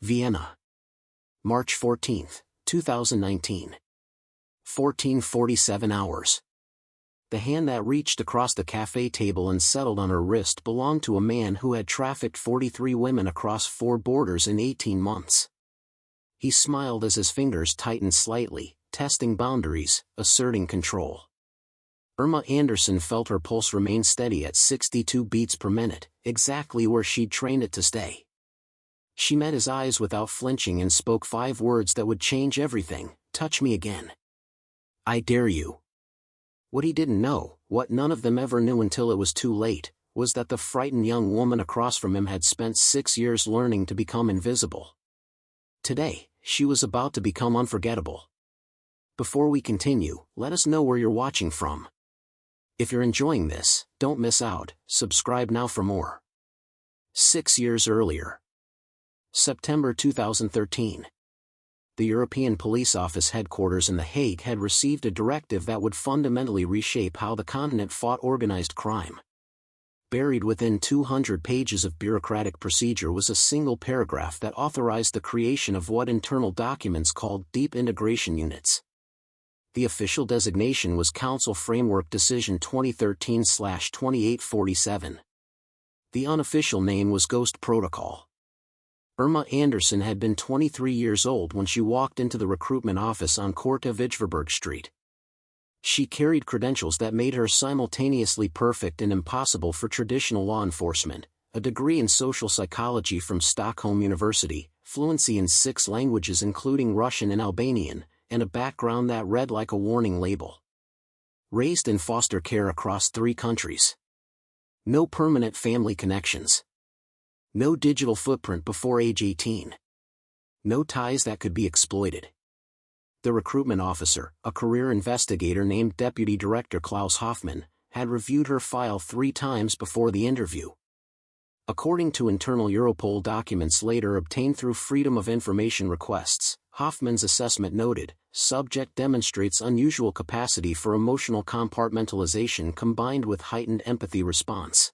Vienna. March 14, 2019. 14:47 hours. The hand that reached across the café table and settled on her wrist belonged to a man who had trafficked 43 women across 4 borders in 18 months. He smiled as his fingers tightened slightly, testing boundaries, asserting control. Irma Anderson felt her pulse remain steady at 62 beats per minute, exactly where she'd trained it to stay. She met his eyes without flinching and spoke 5 words that would change everything: touch me again. I dare you. What he didn't know, what none of them ever knew until it was too late, was that the frightened young woman across from him had spent 6 years learning to become invisible. Today, she was about to become unforgettable. Before we continue, let us know where you're watching from. If you're enjoying this, don't miss out, subscribe now for more. 6 years earlier. September 2013. The European Police Office headquarters in The Hague had received a directive that would fundamentally reshape how the continent fought organized crime. Buried within 200 pages of bureaucratic procedure was a single paragraph that authorized the creation of what internal documents called deep integration units. The official designation was Council Framework Decision 2013/2847. The unofficial name was Ghost Protocol. Irma Anderson had been 23 years old when she walked into the recruitment office on Korte Vijverberg Street. She carried credentials that made her simultaneously perfect and impossible for traditional law enforcement: a degree in social psychology from Stockholm University, fluency in 6 languages including Russian and Albanian, and a background that read like a warning label. Raised in foster care across 3 countries. No permanent family connections. No digital footprint before age 18. No ties that could be exploited. The recruitment officer, a career investigator named Deputy Director Klaus Hoffmann, had reviewed her file 3 times before the interview. According to internal Europol documents later obtained through Freedom of Information requests, Hoffmann's assessment noted, subject demonstrates unusual capacity for emotional compartmentalization combined with heightened empathy response.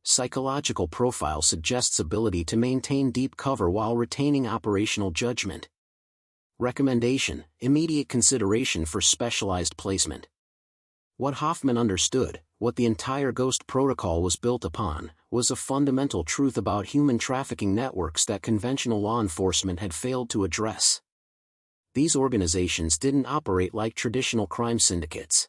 Psychological profile suggests ability to maintain deep cover while retaining operational judgment. Recommendation: immediate consideration for specialized placement. What Hoffmann understood, what the entire Ghost Protocol was built upon, was a fundamental truth about human trafficking networks that conventional law enforcement had failed to address. These organizations didn't operate like traditional crime syndicates.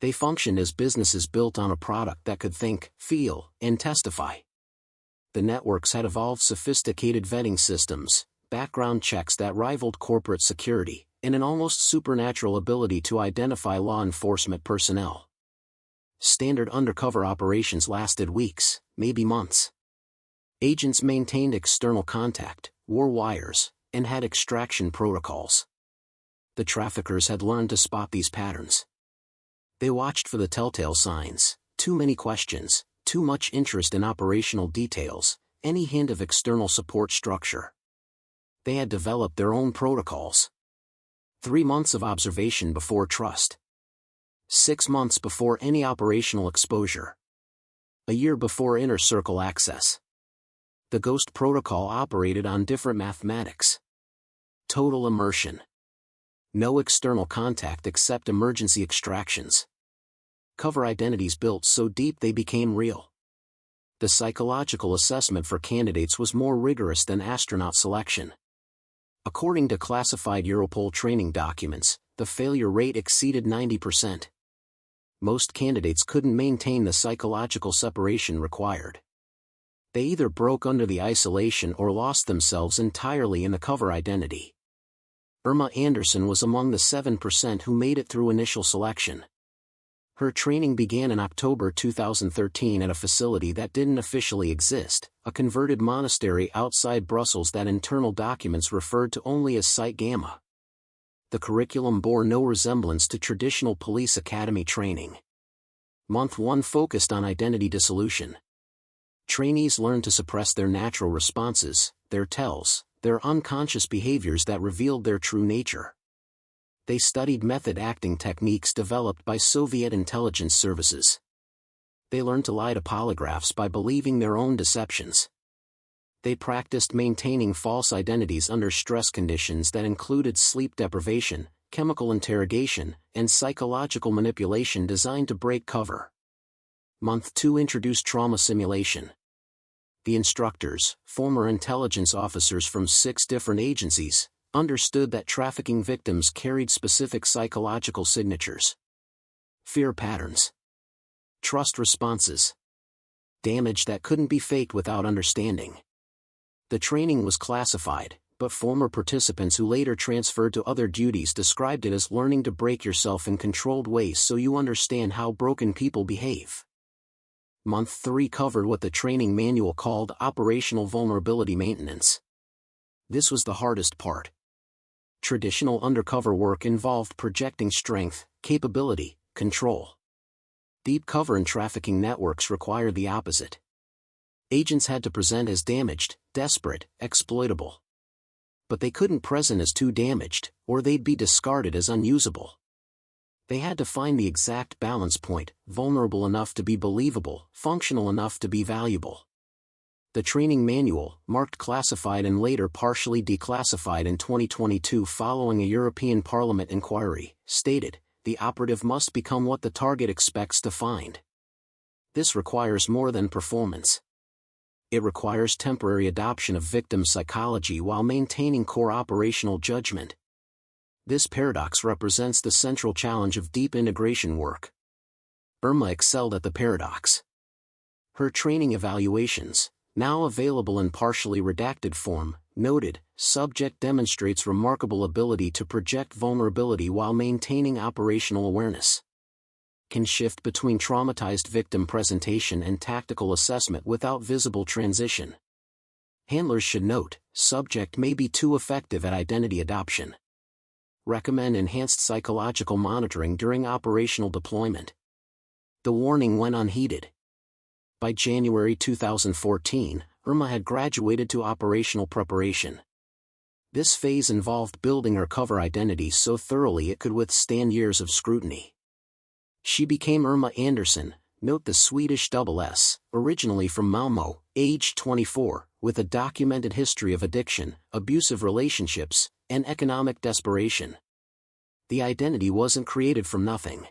They functioned as businesses built on a product that could think, feel, and testify. The networks had evolved sophisticated vetting systems, background checks that rivaled corporate security, and an almost supernatural ability to identify law enforcement personnel. Standard undercover operations lasted weeks, maybe months. Agents maintained external contact, wore wires, and had extraction protocols. The traffickers had learned to spot these patterns. They watched for the telltale signs: too many questions, too much interest in operational details, any hint of external support structure. They had developed their own protocols. 3 months of observation before trust. 6 months before any operational exposure. A year before inner circle access. The Ghost Protocol operated on different mathematics. Total immersion. No external contact except emergency extractions. Cover identities built so deep they became real. The psychological assessment for candidates was more rigorous than astronaut selection. According to classified Europol training documents, the failure rate exceeded 90%. Most candidates couldn't maintain the psychological separation required. They either broke under the isolation or lost themselves entirely in the cover identity. Irma Anderson was among the 7% who made it through initial selection. Her training began in October 2013 at a facility that didn't officially exist, a converted monastery outside Brussels that internal documents referred to only as Site Gamma. The curriculum bore no resemblance to traditional police academy training. Month 1 focused on identity dissolution. Trainees learned to suppress their natural responses, their tells, their unconscious behaviors that revealed their true nature. They studied method acting techniques developed by Soviet intelligence services. They learned to lie to polygraphs by believing their own deceptions. They practiced maintaining false identities under stress conditions that included sleep deprivation, chemical interrogation, and psychological manipulation designed to break cover. Month 2 introduced trauma simulation. The instructors, former intelligence officers from 6 different agencies, understood that trafficking victims carried specific psychological signatures. Fear patterns. Trust responses. Damage that couldn't be faked without understanding. The training was classified, but former participants who later transferred to other duties described it as learning to break yourself in controlled ways so you understand how broken people behave. Month 3 covered what the training manual called operational vulnerability maintenance. This was the hardest part. Traditional undercover work involved projecting strength, capability, control. Deep cover and trafficking networks require the opposite. Agents had to present as damaged, desperate, exploitable. But they couldn't present as too damaged, or they'd be discarded as unusable. They had to find the exact balance point, vulnerable enough to be believable, functional enough to be valuable. The training manual, marked classified and later partially declassified in 2022 following a European Parliament inquiry, stated, "The operative must become what the target expects to find." This requires more than performance. It requires temporary adoption of victim psychology while maintaining core operational judgment. This paradox represents the central challenge of deep integration work. Irma excelled at the paradox. Her training evaluations, now available in partially redacted form, noted, subject demonstrates remarkable ability to project vulnerability while maintaining operational awareness. Can shift between traumatized victim presentation and tactical assessment without visible transition. Handlers should note, subject may be too effective at identity adoption. Recommend enhanced psychological monitoring during operational deployment. The warning went unheeded. By January 2014, Irma had graduated to operational preparation. This phase involved building her cover identity so thoroughly it could withstand years of scrutiny. She became Irma Anderson, note the Swedish double S, originally from Malmö, age 24, with a documented history of addiction, abusive relationships, and economic desperation. The identity wasn't created from nothing.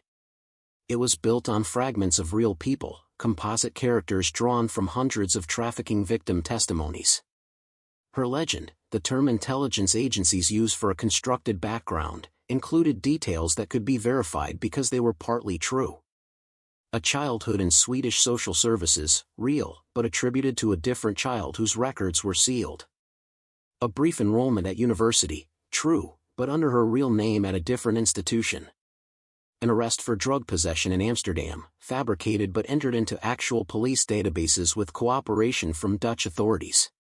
It was built on fragments of real people, composite characters drawn from hundreds of trafficking victim testimonies. Her legend, the term intelligence agencies use for a constructed background, included details that could be verified because they were partly true. A childhood in Swedish social services, real, but attributed to a different child whose records were sealed. A brief enrollment at university, true, but under her real name at a different institution. An arrest for drug possession in Amsterdam, fabricated but entered into actual police databases with cooperation from Dutch authorities.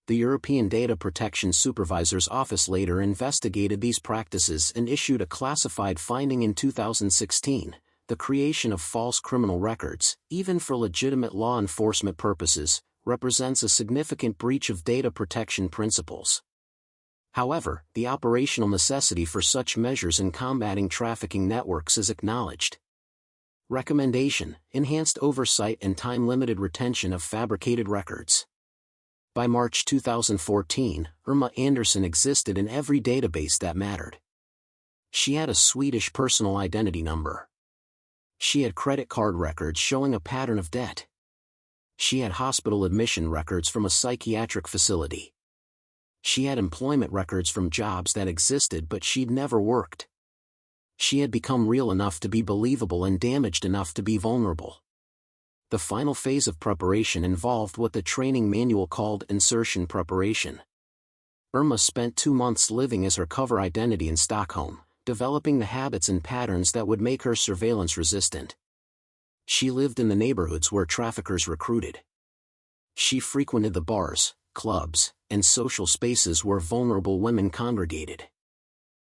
The European Data Protection Supervisor's Office later investigated these practices and issued a classified finding in 2016, the creation of false criminal records, even for legitimate law enforcement purposes, represents a significant breach of data protection principles. However, the operational necessity for such measures in combating trafficking networks is acknowledged. Recommendation: enhanced oversight and time-limited retention of fabricated records. By March 2014, Irma Anderson existed in every database that mattered. She had a Swedish personal identity number. She had credit card records showing a pattern of debt. She had hospital admission records from a psychiatric facility. She had employment records from jobs that existed but she'd never worked. She had become real enough to be believable and damaged enough to be vulnerable. The final phase of preparation involved what the training manual called insertion preparation. Irma spent 2 months living as her cover identity in Stockholm, developing the habits and patterns that would make her surveillance resistant. She lived in the neighborhoods where traffickers recruited. She frequented the bars, clubs, and social spaces where vulnerable women congregated.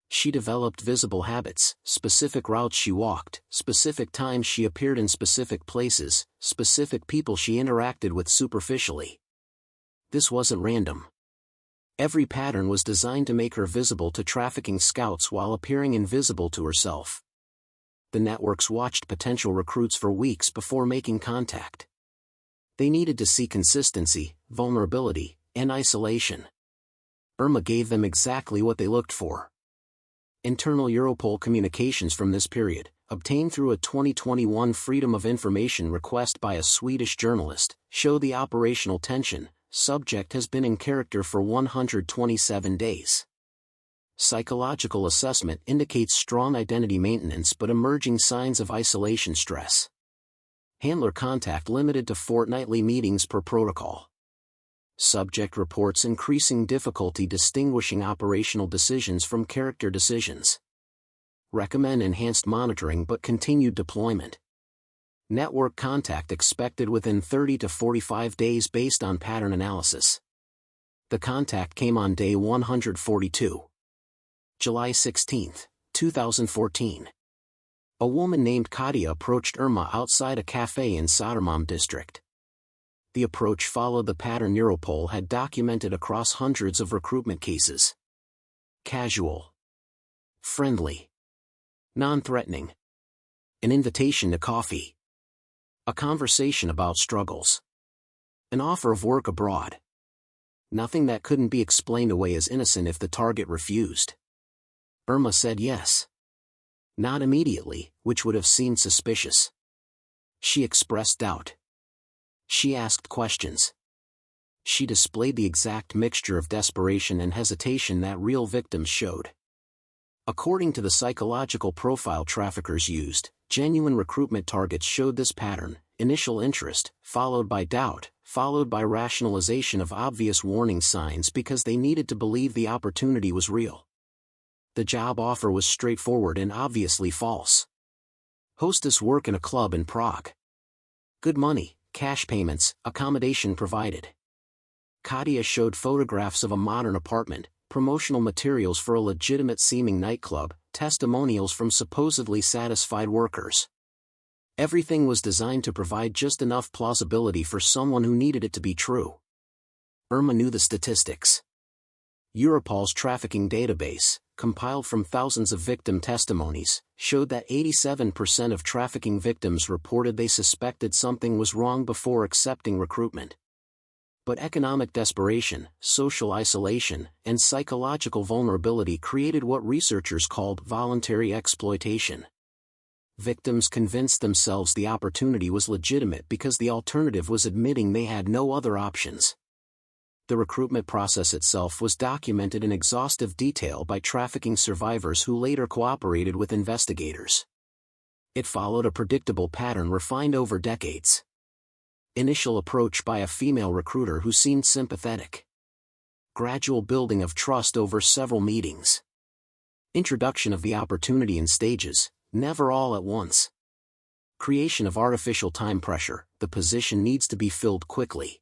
She developed visible habits, specific routes she walked, specific times she appeared in specific places, specific people she interacted with superficially. This wasn't random. Every pattern was designed to make her visible to trafficking scouts while appearing invisible to herself. The networks watched potential recruits for weeks before making contact. They needed to see consistency, vulnerability, and isolation. Irma gave them exactly what they looked for. Internal Europol communications from this period, obtained through a 2021 Freedom of Information request by a Swedish journalist, show the operational tension. Subject has been in character for 127 days. Psychological assessment indicates strong identity maintenance but emerging signs of isolation stress. Handler contact limited to fortnightly meetings per protocol. Subject reports increasing difficulty distinguishing operational decisions from character decisions. Recommend enhanced monitoring but continued deployment. Network contact expected within 30 to 45 days based on pattern analysis. The contact came on day 142. July 16, 2014. A woman named Katia approached Irma outside a café in Södermalm district. The approach followed the pattern Europol had documented across hundreds of recruitment cases. Casual. Friendly. Non-threatening. An invitation to coffee. A conversation about struggles. An offer of work abroad. Nothing that couldn't be explained away as innocent if the target refused. Irma said yes. Not immediately, which would have seemed suspicious. She expressed doubt. She asked questions. She displayed the exact mixture of desperation and hesitation that real victims showed. According to the psychological profile traffickers used, genuine recruitment targets showed this pattern: initial interest, followed by doubt, followed by rationalization of obvious warning signs because they needed to believe the opportunity was real. The job offer was straightforward and obviously false. Hostess work in a club in Prague. Good money. Cash payments, accommodation provided. Katia showed photographs of a modern apartment, promotional materials for a legitimate-seeming nightclub, testimonials from supposedly satisfied workers. Everything was designed to provide just enough plausibility for someone who needed it to be true. Irma knew the statistics. Europol's trafficking database, compiled from thousands of victim testimonies, showed that 87% of trafficking victims reported they suspected something was wrong before accepting recruitment. But economic desperation, social isolation, and psychological vulnerability created what researchers called voluntary exploitation. Victims convinced themselves the opportunity was legitimate because the alternative was admitting they had no other options. The recruitment process itself was documented in exhaustive detail by trafficking survivors who later cooperated with investigators. It followed a predictable pattern refined over decades. Initial approach by a female recruiter who seemed sympathetic. Gradual building of trust over several meetings. Introduction of the opportunity in stages, never all at once. Creation of artificial time pressure, the position needs to be filled quickly.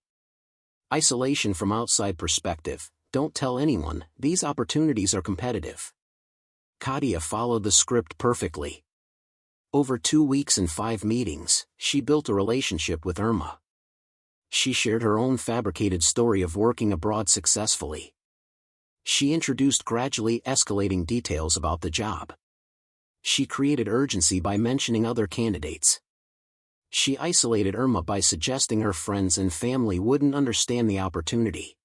Isolation from outside perspective, don't tell anyone, these opportunities are competitive. Katia followed the script perfectly. Over 2 weeks and 5 meetings, she built a relationship with Irma. She shared her own fabricated story of working abroad successfully. She introduced gradually escalating details about the job. She created urgency by mentioning other candidates. She isolated Irma by suggesting her friends and family wouldn't understand the opportunity.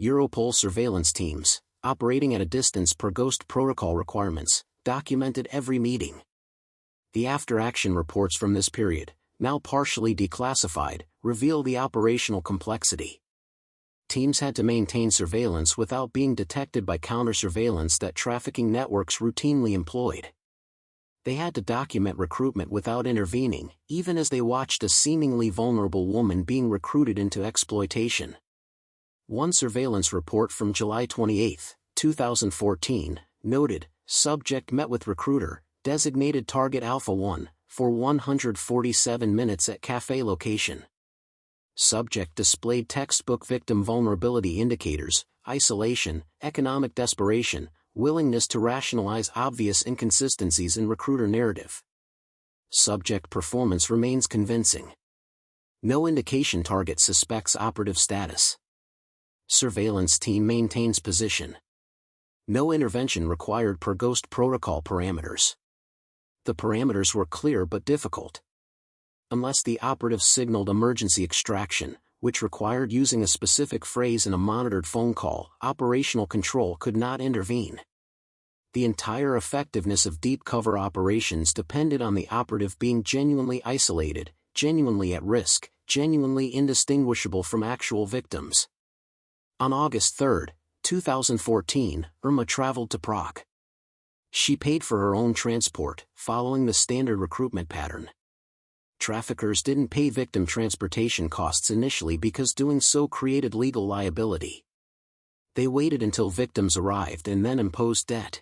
Europol surveillance teams, operating at a distance per ghost protocol requirements, documented every meeting. The after-action reports from this period, now partially declassified, reveal the operational complexity. Teams had to maintain surveillance without being detected by counter-surveillance that trafficking networks routinely employed. They had to document recruitment without intervening, even as they watched a seemingly vulnerable woman being recruited into exploitation. One surveillance report from July 28, 2014, noted, subject met with recruiter, designated target Alpha 1, for 147 minutes at café location. Subject displayed textbook victim vulnerability indicators, isolation, economic desperation, willingness to rationalize obvious inconsistencies in recruiter narrative. Subject performance remains convincing. No indication target suspects operative status. Surveillance team maintains position. No intervention required per ghost protocol parameters. The parameters were clear but difficult. Unless the operative signaled emergency extraction, which required using a specific phrase in a monitored phone call, operational control could not intervene. The entire effectiveness of deep cover operations depended on the operative being genuinely isolated, genuinely at risk, genuinely indistinguishable from actual victims. On August 3, 2014, Irma traveled to Prague. She paid for her own transport, following the standard recruitment pattern. Traffickers didn't pay victim transportation costs initially because doing so created legal liability. They waited until victims arrived and then imposed debt.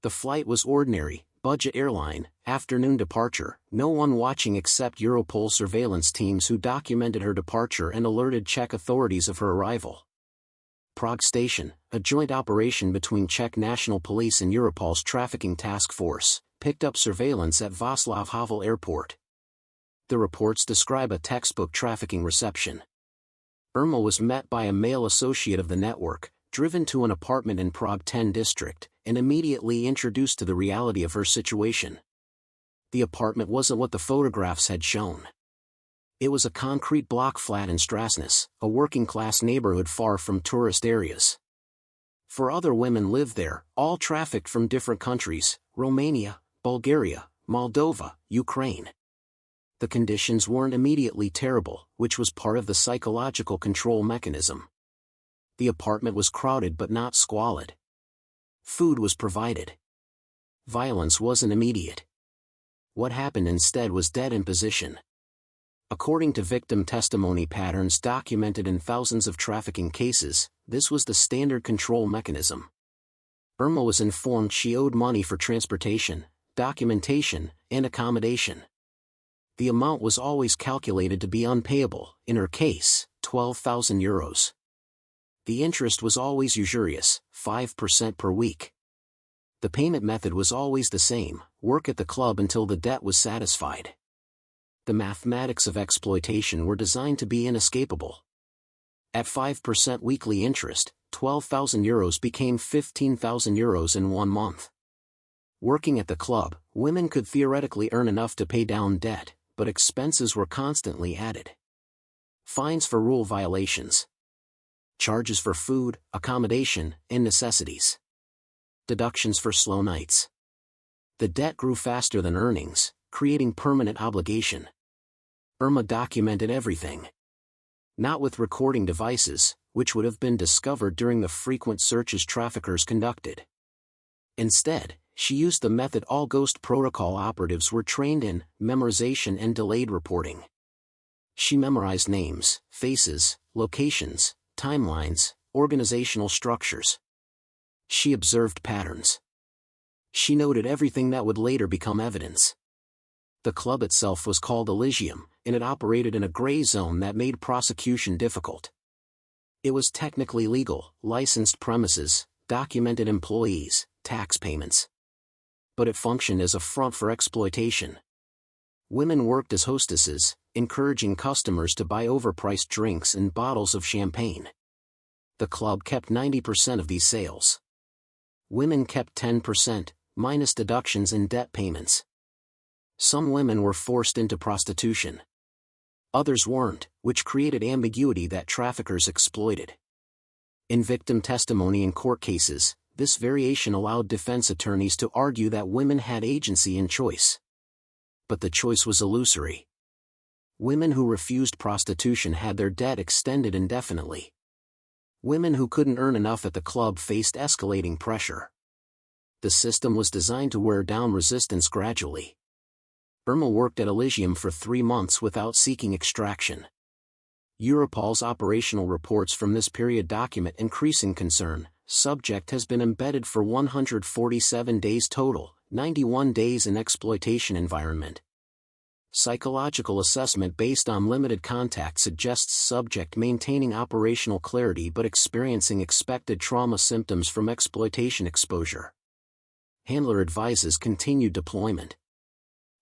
The flight was ordinary, budget airline, afternoon departure, no one watching except Europol surveillance teams who documented her departure and alerted Czech authorities of her arrival. Prague Station, a joint operation between Czech National Police and Europol's trafficking task force, picked up surveillance at Václav Havel Airport. The reports describe a textbook trafficking reception. Irma was met by a male associate of the network, driven to an apartment in Prague 10 district, and immediately introduced to the reality of her situation. The apartment wasn't what the photographs had shown. It was a concrete block flat in Strasness, a working-class neighborhood far from tourist areas. 4 other women lived there, all trafficked from different countries: Romania, Bulgaria, Moldova, Ukraine. The conditions weren't immediately terrible, which was part of the psychological control mechanism. The apartment was crowded but not squalid. Food was provided. Violence wasn't immediate. What happened instead was debt imposition. According to victim testimony patterns documented in thousands of trafficking cases, this was the standard control mechanism. Irma was informed she owed money for transportation, documentation, and accommodation. The amount was always calculated to be unpayable, in her case, €12,000. The interest was always usurious, 5% per week. The payment method was always the same: work at the club until the debt was satisfied. The mathematics of exploitation were designed to be inescapable. At 5% weekly interest, €12,000 became €15,000 in 1 month. Working at the club, women could theoretically earn enough to pay down debt, but expenses were constantly added. Fines for rule violations. Charges for food, accommodation, and necessities. Deductions for slow nights. The debt grew faster than earnings, creating permanent obligation. Irma documented everything. Not with recording devices, which would have been discovered during the frequent searches traffickers conducted. Instead, she used the method all Ghost Protocol operatives were trained in: memorization and delayed reporting. She memorized names, faces, locations, timelines, organizational structures. She observed patterns. She noted everything that would later become evidence. The club itself was called Elysium, and it operated in a gray zone that made prosecution difficult. It was technically legal, licensed premises, documented employees, tax payments. But it functioned as a front for exploitation. Women worked as hostesses, encouraging customers to buy overpriced drinks and bottles of champagne. The club kept 90% of these sales. Women kept 10%, minus deductions and debt payments. Some women were forced into prostitution. Others weren't, which created ambiguity that traffickers exploited. In victim testimony in court cases, this variation allowed defense attorneys to argue that women had agency and choice. But the choice was illusory. Women who refused prostitution had their debt extended indefinitely. Women who couldn't earn enough at the club faced escalating pressure. The system was designed to wear down resistance gradually. Irma worked at Elysium for 3 months without seeking extraction. Europol's operational reports from this period document increasing concern. Subject has been embedded for 147 days total, 91 days in exploitation environment. Psychological assessment based on limited contact suggests subject maintaining operational clarity but experiencing expected trauma symptoms from exploitation exposure. Handler advises continued deployment.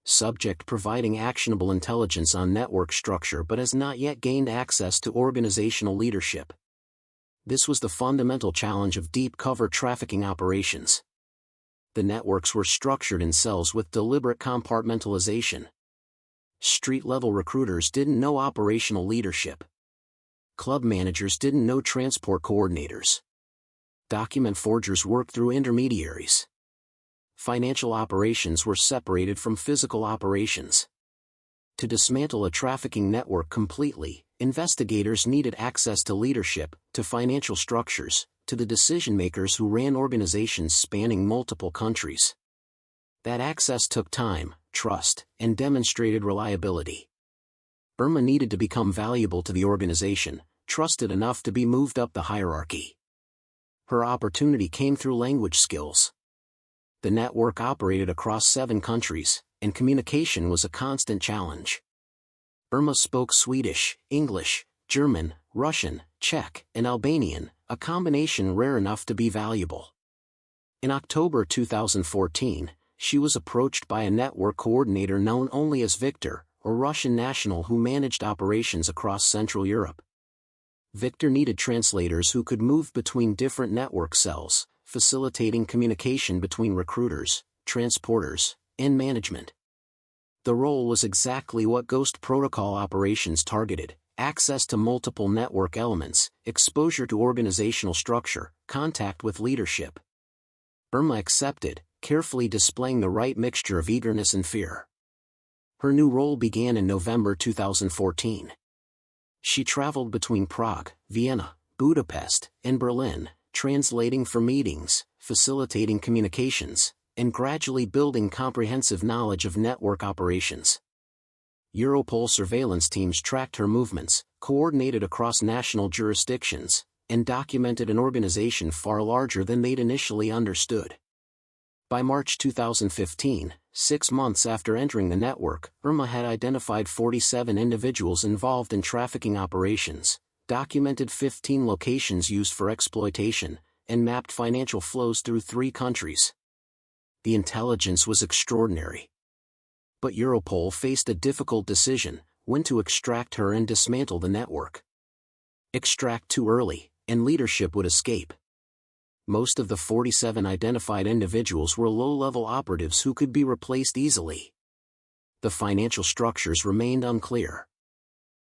Subject providing actionable intelligence on network structure but has not yet gained access to organizational leadership. This was the fundamental challenge of deep cover trafficking operations. The networks were structured in cells with deliberate compartmentalization. Street-level recruiters didn't know operational leadership. Club managers didn't know transport coordinators. Document forgers worked through intermediaries. Financial operations were separated from physical operations. To dismantle a trafficking network completely, investigators needed access to leadership, to financial structures, to the decision-makers who ran organizations spanning multiple countries. That access took time, trust, and demonstrated reliability. Irma needed to become valuable to the organization, trusted enough to be moved up the hierarchy. Her opportunity came through language skills. The network operated across 7 countries, and communication was a constant challenge. Irma spoke Swedish, English, German, Russian, Czech, and Albanian, a combination rare enough to be valuable. In October 2014, she was approached by a network coordinator known only as Victor, a Russian national who managed operations across Central Europe. Victor needed translators who could move between different network cells, facilitating communication between recruiters, transporters, and management. The role was exactly what Ghost Protocol operations targeted: access to multiple network elements, exposure to organizational structure, contact with leadership. Irma accepted, carefully displaying the right mixture of eagerness and fear. Her new role began in November 2014. She traveled between Prague, Vienna, Budapest, and Berlin, translating for meetings, facilitating communications, and gradually building comprehensive knowledge of network operations. Europol surveillance teams tracked her movements, coordinated across national jurisdictions, and documented an organization far larger than they'd initially understood. By March 2015, 6 months after entering the network, Irma had identified 47 individuals involved in trafficking operations, documented 15 locations used for exploitation, and mapped financial flows through 3 countries. The intelligence was extraordinary. But Europol faced a difficult decision: when to extract her and dismantle the network. Extract too early, and leadership would escape. Most of the 47 identified individuals were low-level operatives who could be replaced easily. The financial structures remained unclear.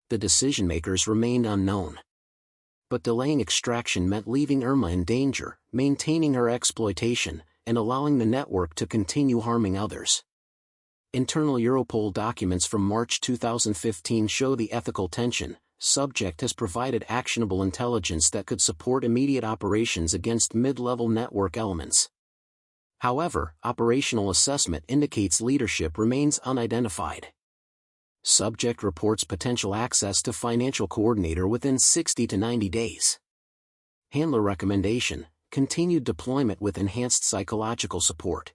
The decision-makers remained unknown. But delaying extraction meant leaving Irma in danger, maintaining her exploitation, and allowing the network to continue harming others. Internal Europol documents from March 2015 show the ethical tension. Subject has provided actionable intelligence that could support immediate operations against mid-level network elements. However, operational assessment indicates leadership remains unidentified. Subject reports potential access to financial coordinator within 60 to 90 days. Handler recommendation: continued deployment with enhanced psychological support.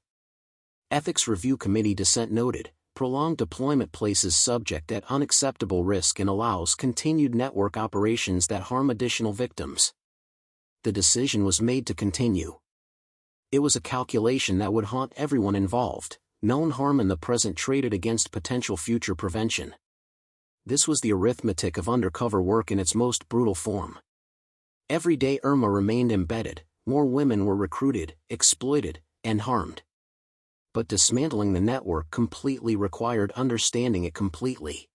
Ethics Review Committee dissent noted, prolonged deployment places subject at unacceptable risk and allows continued network operations that harm additional victims. The decision was made to continue. It was a calculation that would haunt everyone involved: known harm in the present traded against potential future prevention. This was the arithmetic of undercover work in its most brutal form. Every day Irma remained embedded, more women were recruited, exploited, and harmed. But dismantling the network completely required understanding it completely.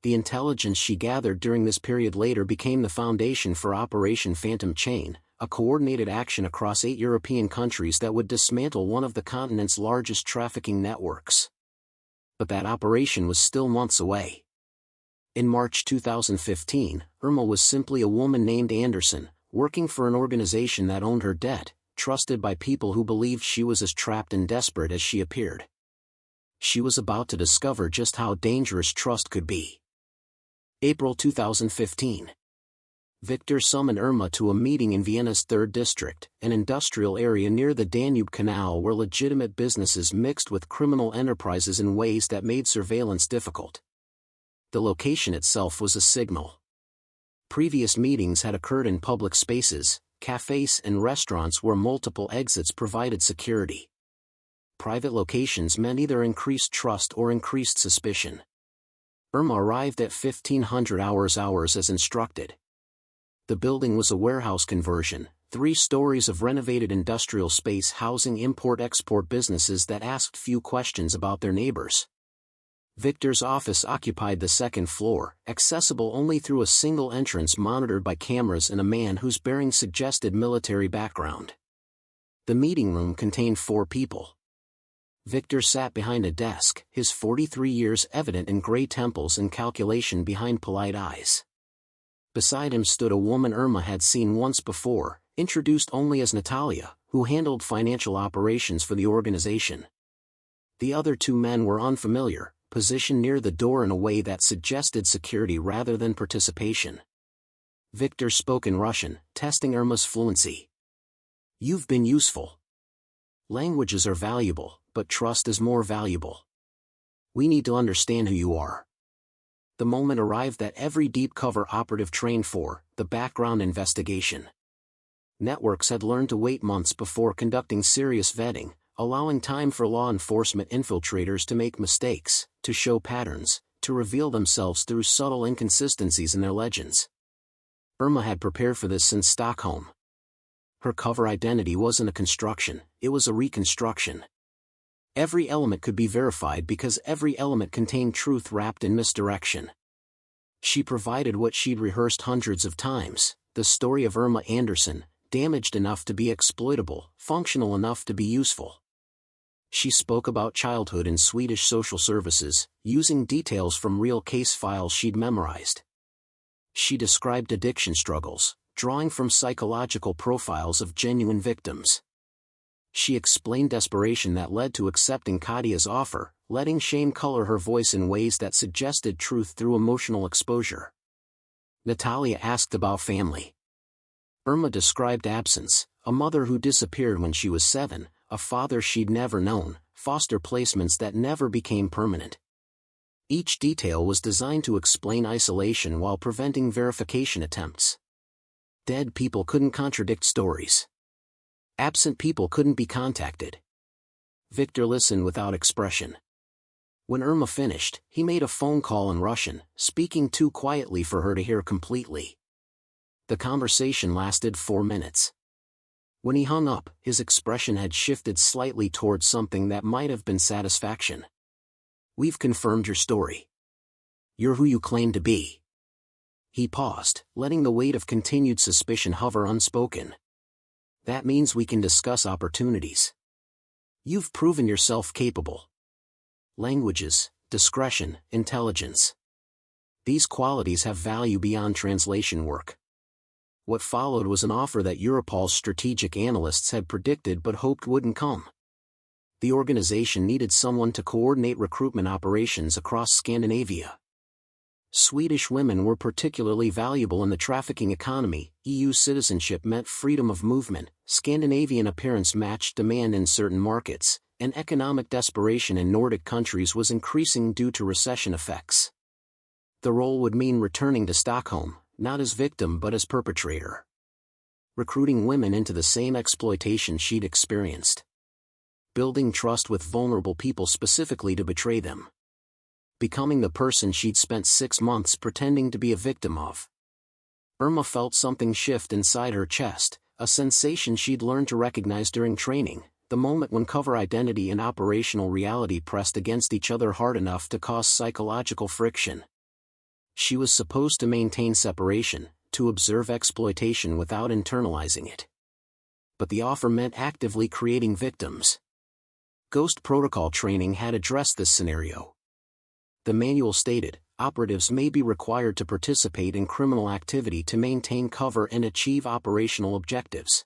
The intelligence she gathered during this period later became the foundation for Operation Phantom Chain, a coordinated action across 8 European countries that would dismantle one of the continent's largest trafficking networks. But that operation was still months away. In March 2015, Irma was simply a woman named Anderson, working for an organization that owned her debt, trusted by people who believed she was as trapped and desperate as she appeared. She was about to discover just how dangerous trust could be. April 2015. Victor summoned Irma to a meeting in Vienna's 3rd district, an industrial area near the Danube Canal where legitimate businesses mixed with criminal enterprises in ways that made surveillance difficult. The location itself was a signal. Previous meetings had occurred in public spaces, cafes and restaurants where multiple exits provided security. Private locations meant either increased trust or increased suspicion. Irma arrived at 1500 hours as instructed. The building was a warehouse conversion, 3 stories of renovated industrial space housing import-export businesses that asked few questions about their neighbors. Victor's office occupied the second floor, accessible only through a single entrance monitored by cameras and a man whose bearing suggested military background. The meeting room contained 4 people. Victor sat behind a desk, his 43 years evident in gray temples and calculation behind polite eyes. Beside him stood a woman Irma had seen once before, introduced only as Natalia, who handled financial operations for the organization. The other 2 men were unfamiliar, positioned near the door in a way that suggested security rather than participation. Victor spoke in Russian, testing Irma's fluency. "You've been useful. Languages are valuable, but trust is more valuable. We need to understand who you are." The moment arrived that every deep-cover operative trained for, the background investigation. Networks had learned to wait months before conducting serious vetting, allowing time for law enforcement infiltrators to make mistakes, to show patterns, to reveal themselves through subtle inconsistencies in their legends. Irma had prepared for this since Stockholm. Her cover identity wasn't a construction, it was a reconstruction. Every element could be verified because every element contained truth wrapped in misdirection. She provided what she'd rehearsed hundreds of times, the story of Irma Anderson, damaged enough to be exploitable, functional enough to be useful. She spoke about childhood in Swedish social services, using details from real case files she'd memorized. She described addiction struggles, drawing from psychological profiles of genuine victims. She explained desperation that led to accepting Kadia's offer, letting shame color her voice in ways that suggested truth through emotional exposure. Natalia asked about family. Irma described absence, a mother who disappeared when she was 7, a father she'd never known, foster placements that never became permanent. Each detail was designed to explain isolation while preventing verification attempts. Dead people couldn't contradict stories. Absent people couldn't be contacted. Victor listened without expression. When Irma finished, he made a phone call in Russian, speaking too quietly for her to hear completely. The conversation lasted 4 minutes. When he hung up, his expression had shifted slightly towards something that might have been satisfaction. "We've confirmed your story. You're who you claim to be." He paused, letting the weight of continued suspicion hover unspoken. "That means we can discuss opportunities. You've proven yourself capable. Languages, discretion, intelligence. These qualities have value beyond translation work." What followed was an offer that Europol's strategic analysts had predicted but hoped wouldn't come. The organization needed someone to coordinate recruitment operations across Scandinavia. Swedish women were particularly valuable in the trafficking economy. EU citizenship meant freedom of movement, Scandinavian appearance matched demand in certain markets, and economic desperation in Nordic countries was increasing due to recession effects. The role would mean returning to Stockholm, not as victim but as perpetrator. Recruiting women into the same exploitation she'd experienced. Building trust with vulnerable people specifically to betray them. Becoming the person she'd spent 6 months pretending to be a victim of. Irma felt something shift inside her chest, a sensation she'd learned to recognize during training, the moment when cover identity and operational reality pressed against each other hard enough to cause psychological friction. She was supposed to maintain separation, to observe exploitation without internalizing it. But the offer meant actively creating victims. Ghost protocol training had addressed this scenario. The manual stated, operatives may be required to participate in criminal activity to maintain cover and achieve operational objectives.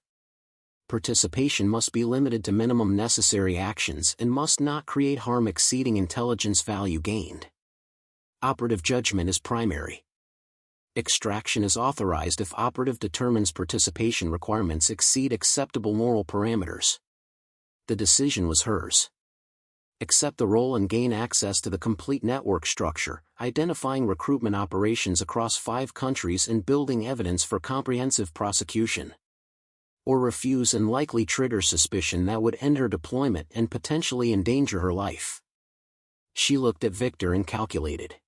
Participation must be limited to minimum necessary actions and must not create harm exceeding intelligence value gained. Operative judgment is primary. Extraction is authorized if operative determines participation requirements exceed acceptable moral parameters. The decision was hers. Accept the role and gain access to the complete network structure, identifying recruitment operations across 5 countries and building evidence for comprehensive prosecution. Or refuse and likely trigger suspicion that would end her deployment and potentially endanger her life. She looked at Victor and calculated.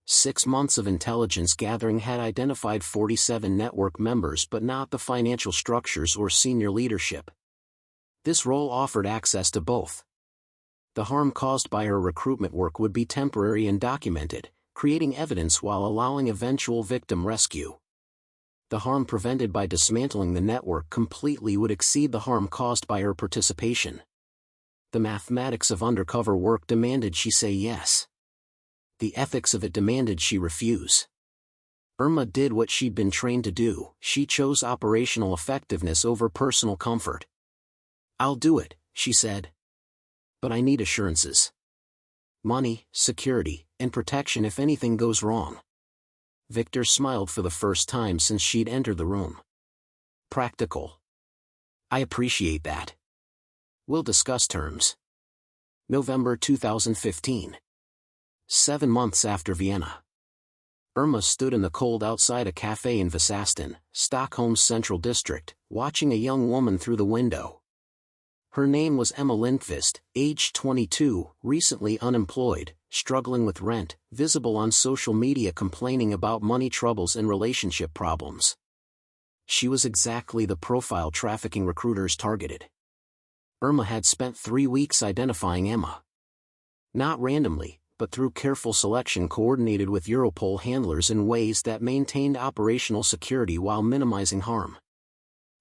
6 months of intelligence gathering had identified 47 network members but not the financial structures or senior leadership. This role offered access to both. The harm caused by her recruitment work would be temporary and documented, creating evidence while allowing eventual victim rescue. The harm prevented by dismantling the network completely would exceed the harm caused by her participation. The mathematics of undercover work demanded she say yes. The ethics of it demanded she refuse. Irma did what she'd been trained to do. She chose operational effectiveness over personal comfort. "I'll do it," she said. "But I need assurances. Money, security, and protection if anything goes wrong." Victor smiled for the first time since she'd entered the room. "Practical. I appreciate that. We'll discuss terms." November 2015. 7 months after Vienna. Irma stood in the cold outside a café in Vasasten, Stockholm's central district, watching a young woman through the window. Her name was Emma Lindqvist, aged 22, recently unemployed, struggling with rent, visible on social media complaining about money troubles and relationship problems. She was exactly the profile trafficking recruiters targeted. Irma had spent 3 weeks identifying Emma. Not randomly, but through careful selection coordinated with Europol handlers in ways that maintained operational security while minimizing harm.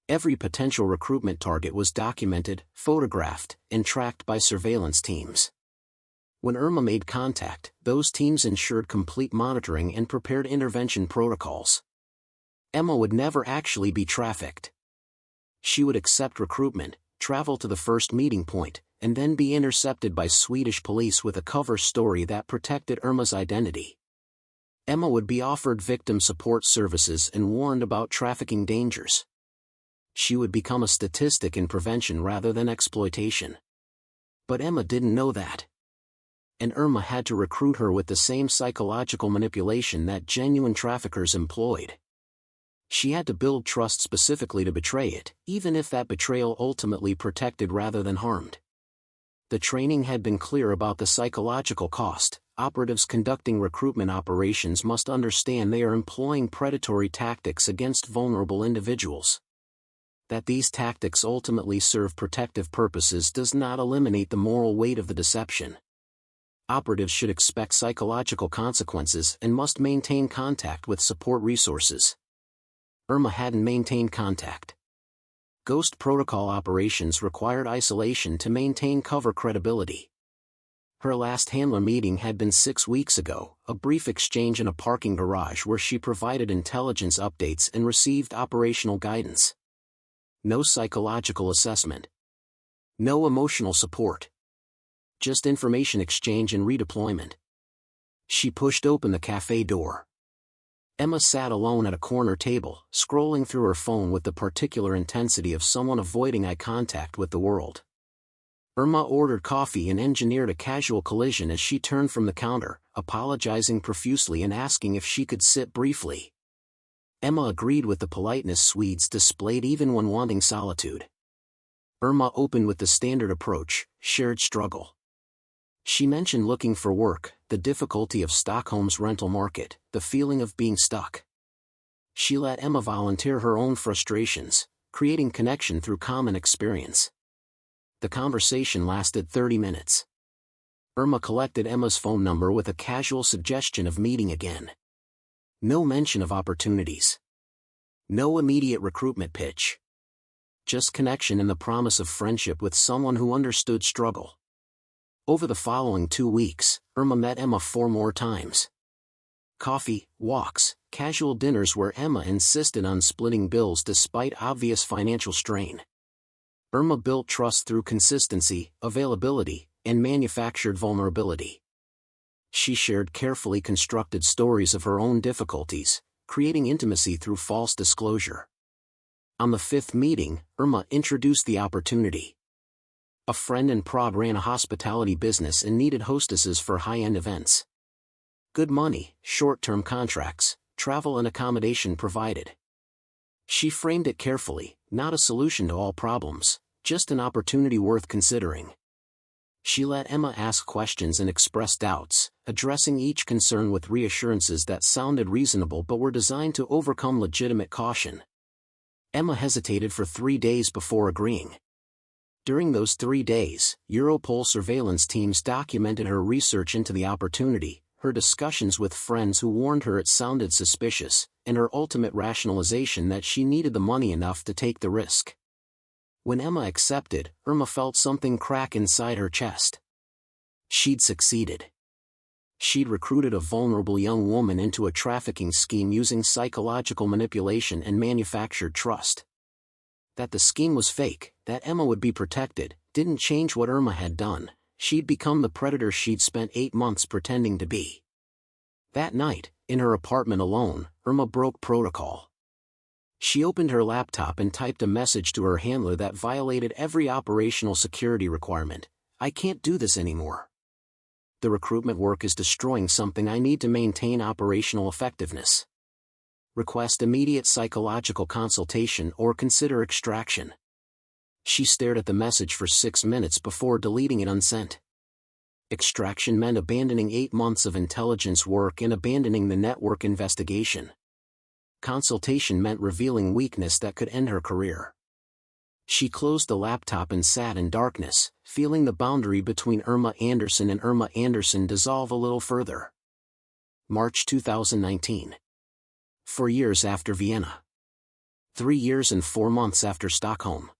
Every potential recruitment target was documented, photographed, and tracked by surveillance teams. When Irma made contact, those teams ensured complete monitoring and prepared intervention protocols. Emma would never actually be trafficked. She would accept recruitment, travel to the first meeting point, and then be intercepted by Swedish police with a cover story that protected Irma's identity. Emma would be offered victim support services and warned about trafficking dangers. She would become a statistic in prevention rather than exploitation. But Emma didn't know that. And Irma had to recruit her with the same psychological manipulation that genuine traffickers employed. She had to build trust specifically to betray it, even if that betrayal ultimately protected rather than harmed. The training had been clear about the psychological cost. Operatives conducting recruitment operations must understand they are employing predatory tactics against vulnerable individuals. That these tactics ultimately serve protective purposes does not eliminate the moral weight of the deception. Operatives should expect psychological consequences and must maintain contact with support resources. Irma hadn't maintained contact. Ghost protocol operations required isolation to maintain cover credibility. Her last handler meeting had been 6 weeks ago, a brief exchange in a parking garage where she provided intelligence updates and received operational guidance. No psychological assessment. No emotional support. Just information exchange and redeployment. She pushed open the cafe door. Emma sat alone at a corner table, scrolling through her phone with the particular intensity of someone avoiding eye contact with the world. Irma ordered coffee and engineered a casual collision as she turned from the counter, apologizing profusely and asking if she could sit briefly. Emma agreed with the politeness Swedes displayed even when wanting solitude. Irma opened with the standard approach, shared struggle. She mentioned looking for work, the difficulty of Stockholm's rental market, the feeling of being stuck. She let Emma volunteer her own frustrations, creating connection through common experience. The conversation lasted 30 minutes. Irma collected Emma's phone number with a casual suggestion of meeting again. No mention of opportunities. No immediate recruitment pitch. Just connection and the promise of friendship with someone who understood struggle. Over the following 2 weeks, Irma met Emma 4 more times. Coffee, walks, casual dinners where Emma insisted on splitting bills despite obvious financial strain. Irma built trust through consistency, availability, and manufactured vulnerability. She shared carefully constructed stories of her own difficulties, creating intimacy through false disclosure. On the 5th meeting, Irma introduced the opportunity. A friend in Prague ran a hospitality business and needed hostesses for high-end events. Good money, short-term contracts, travel and accommodation provided. She framed it carefully, not a solution to all problems, just an opportunity worth considering. She let Emma ask questions and express doubts, addressing each concern with reassurances that sounded reasonable but were designed to overcome legitimate caution. Emma hesitated for 3 days before agreeing. During those 3 days, Europol surveillance teams documented her research into the opportunity, her discussions with friends who warned her it sounded suspicious, and her ultimate rationalization that she needed the money enough to take the risk. When Emma accepted, Irma felt something crack inside her chest. She'd succeeded. She'd recruited a vulnerable young woman into a trafficking scheme using psychological manipulation and manufactured trust. That the scheme was fake, that Emma would be protected, didn't change what Irma had done. She'd become the predator she'd spent 8 months pretending to be. That night, in her apartment alone, Irma broke protocol. She opened her laptop and typed a message to her handler that violated every operational security requirement. "I can't do this anymore. The recruitment work is destroying something I need to maintain operational effectiveness. Request immediate psychological consultation or consider extraction." She stared at the message for 6 minutes before deleting it unsent. Extraction meant abandoning 8 months of intelligence work and abandoning the network investigation. Consultation meant revealing weakness that could end her career. She closed the laptop and sat in darkness, feeling the boundary between Irma Anderson and Irma Anderson dissolve a little further. March 2019. 4 years after Vienna. 3 years and 4 months after Stockholm.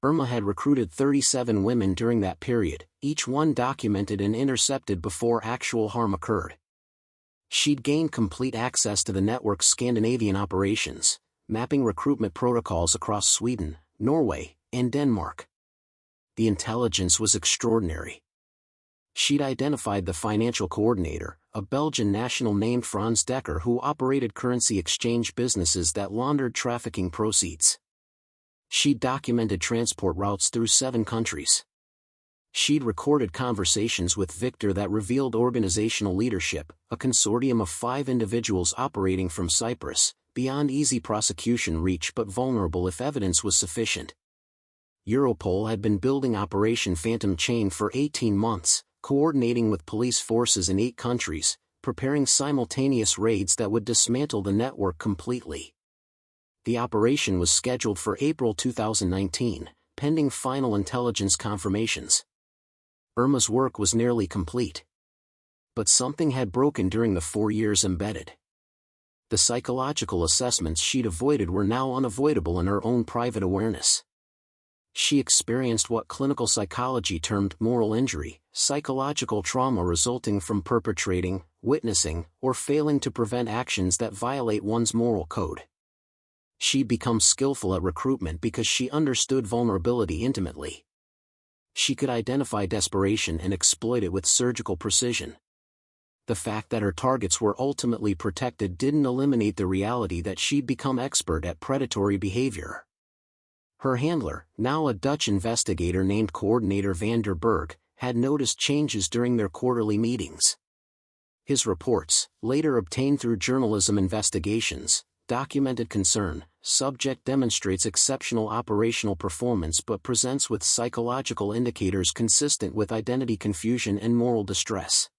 Irma had recruited 37 women during that period, each one documented and intercepted before actual harm occurred. She'd gained complete access to the network's Scandinavian operations, mapping recruitment protocols across Sweden, Norway, and Denmark. The intelligence was extraordinary. She'd identified the financial coordinator, a Belgian national named Franz Decker who operated currency exchange businesses that laundered trafficking proceeds. She'd documented transport routes through 7 countries. She'd recorded conversations with Victor that revealed organizational leadership, a consortium of 5 individuals operating from Cyprus, beyond easy prosecution reach but vulnerable if evidence was sufficient. Europol had been building Operation Phantom Chain for 18 months, coordinating with police forces in 8 countries, preparing simultaneous raids that would dismantle the network completely. The operation was scheduled for April 2019, pending final intelligence confirmations. Irma's work was nearly complete. But something had broken during the 4 years embedded. The psychological assessments she'd avoided were now unavoidable in her own private awareness. She experienced what clinical psychology termed moral injury, psychological trauma resulting from perpetrating, witnessing, or failing to prevent actions that violate one's moral code. She'd become skillful at recruitment because she understood vulnerability intimately. She could identify desperation and exploit it with surgical precision. The fact that her targets were ultimately protected didn't eliminate the reality that she'd become expert at predatory behavior. Her handler, now a Dutch investigator named Coordinator van der Berg, had noticed changes during their quarterly meetings. His reports, later obtained through journalism investigations, documented concern. Subject demonstrates exceptional operational performance but presents with psychological indicators consistent with identity confusion and moral distress.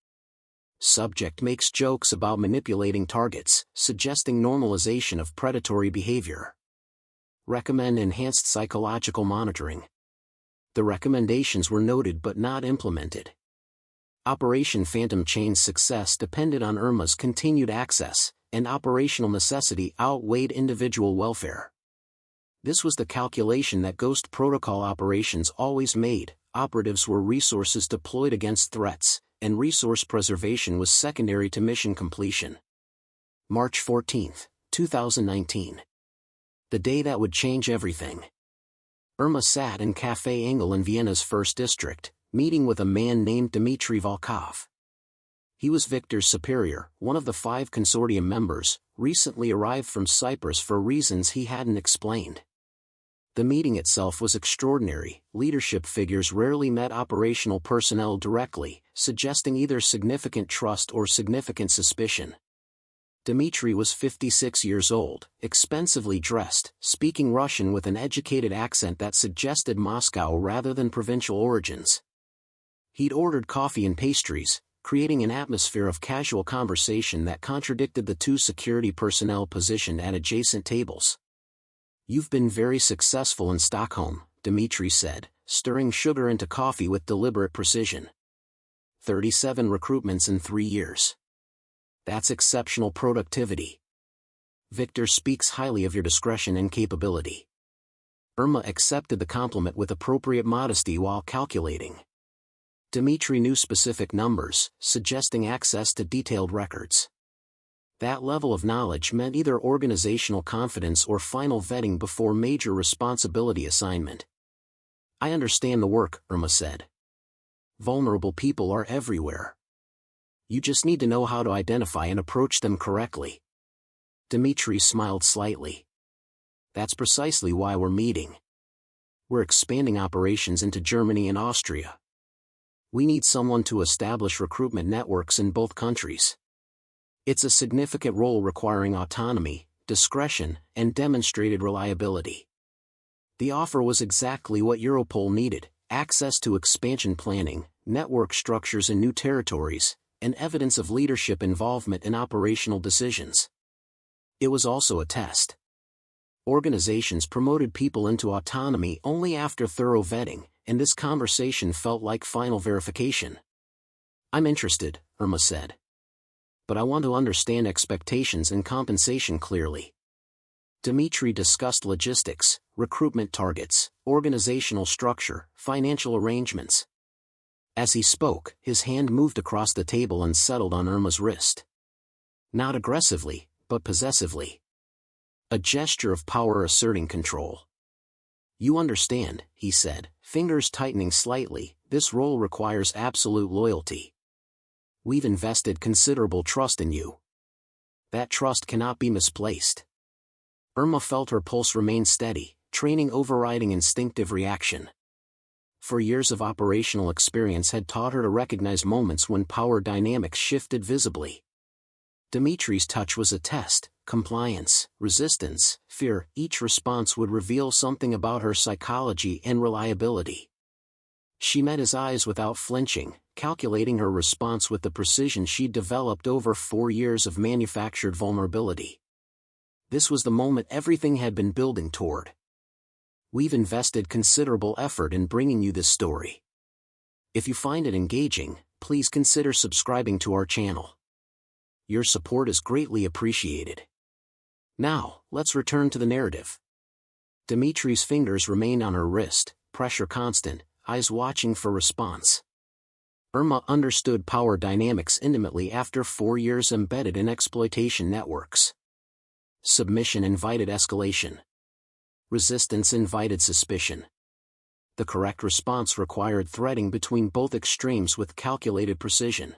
Subject makes jokes about manipulating targets, suggesting normalization of predatory behavior. Recommend enhanced psychological monitoring. The recommendations were noted but not implemented. Operation Phantom Chain's success depended on Irma's continued access, and operational necessity outweighed individual welfare. This was the calculation that Ghost Protocol operations always made. Operatives were resources deployed against threats, and resource preservation was secondary to mission completion. March 14, 2019. The day that would change everything. Irma sat in Café Engel in Vienna's 1st district, meeting with a man named Dmitry Volkov. He was Victor's superior, one of the 5 consortium members, recently arrived from Cyprus for reasons he hadn't explained. The meeting itself was extraordinary. Leadership figures rarely met operational personnel directly, suggesting either significant trust or significant suspicion. Dmitry was 56 years old, expensively dressed, speaking Russian with an educated accent that suggested Moscow rather than provincial origins. He'd ordered coffee and pastries, creating an atmosphere of casual conversation that contradicted the 2 security personnel positioned at adjacent tables. "You've been very successful in Stockholm," Dmitry said, stirring sugar into coffee with deliberate precision. 37 recruitments in 3 years. That's exceptional productivity. Victor speaks highly of your discretion and capability. Irma accepted the compliment with appropriate modesty while calculating. Dmitri knew specific numbers, suggesting access to detailed records. That level of knowledge meant either organizational confidence or final vetting before major responsibility assignment. I understand the work, Irma said. Vulnerable people are everywhere. You just need to know how to identify and approach them correctly. Dmitri smiled slightly. That's precisely why we're meeting. We're expanding operations into Germany and Austria. We need someone to establish recruitment networks in both countries. It's a significant role requiring autonomy, discretion, and demonstrated reliability. The offer was exactly what Europol needed: access to expansion planning, network structures in new territories, and evidence of leadership involvement in operational decisions. It was also a test. Organizations promoted people into autonomy only after thorough vetting, and this conversation felt like final verification. I'm interested, Irma said. But I want to understand expectations and compensation clearly. Dmitri discussed logistics, recruitment targets, organizational structure, financial arrangements. As he spoke, his hand moved across the table and settled on Irma's wrist. Not aggressively, but possessively. A gesture of power asserting control. You understand, he said, fingers tightening slightly, this role requires absolute loyalty. We've invested considerable trust in you. That trust cannot be misplaced. Irma felt her pulse remain steady, training overriding instinctive reaction. For years of operational experience had taught her to recognize moments when power dynamics shifted visibly. Dmitri's touch was a test: compliance, resistance, fear. Each response would reveal something about her psychology and reliability. She met his eyes without flinching, calculating her response with the precision she'd developed over 4 years of manufactured vulnerability. This was the moment everything had been building toward. We've invested considerable effort in bringing you this story. If you find it engaging, please consider subscribing to our channel. Your support is greatly appreciated. Now, let's return to the narrative. Dmitri's fingers remained on her wrist, pressure constant, eyes watching for response. Irma understood power dynamics intimately after 4 years embedded in exploitation networks. Submission invited escalation. Resistance invited suspicion. The correct response required threading between both extremes with calculated precision.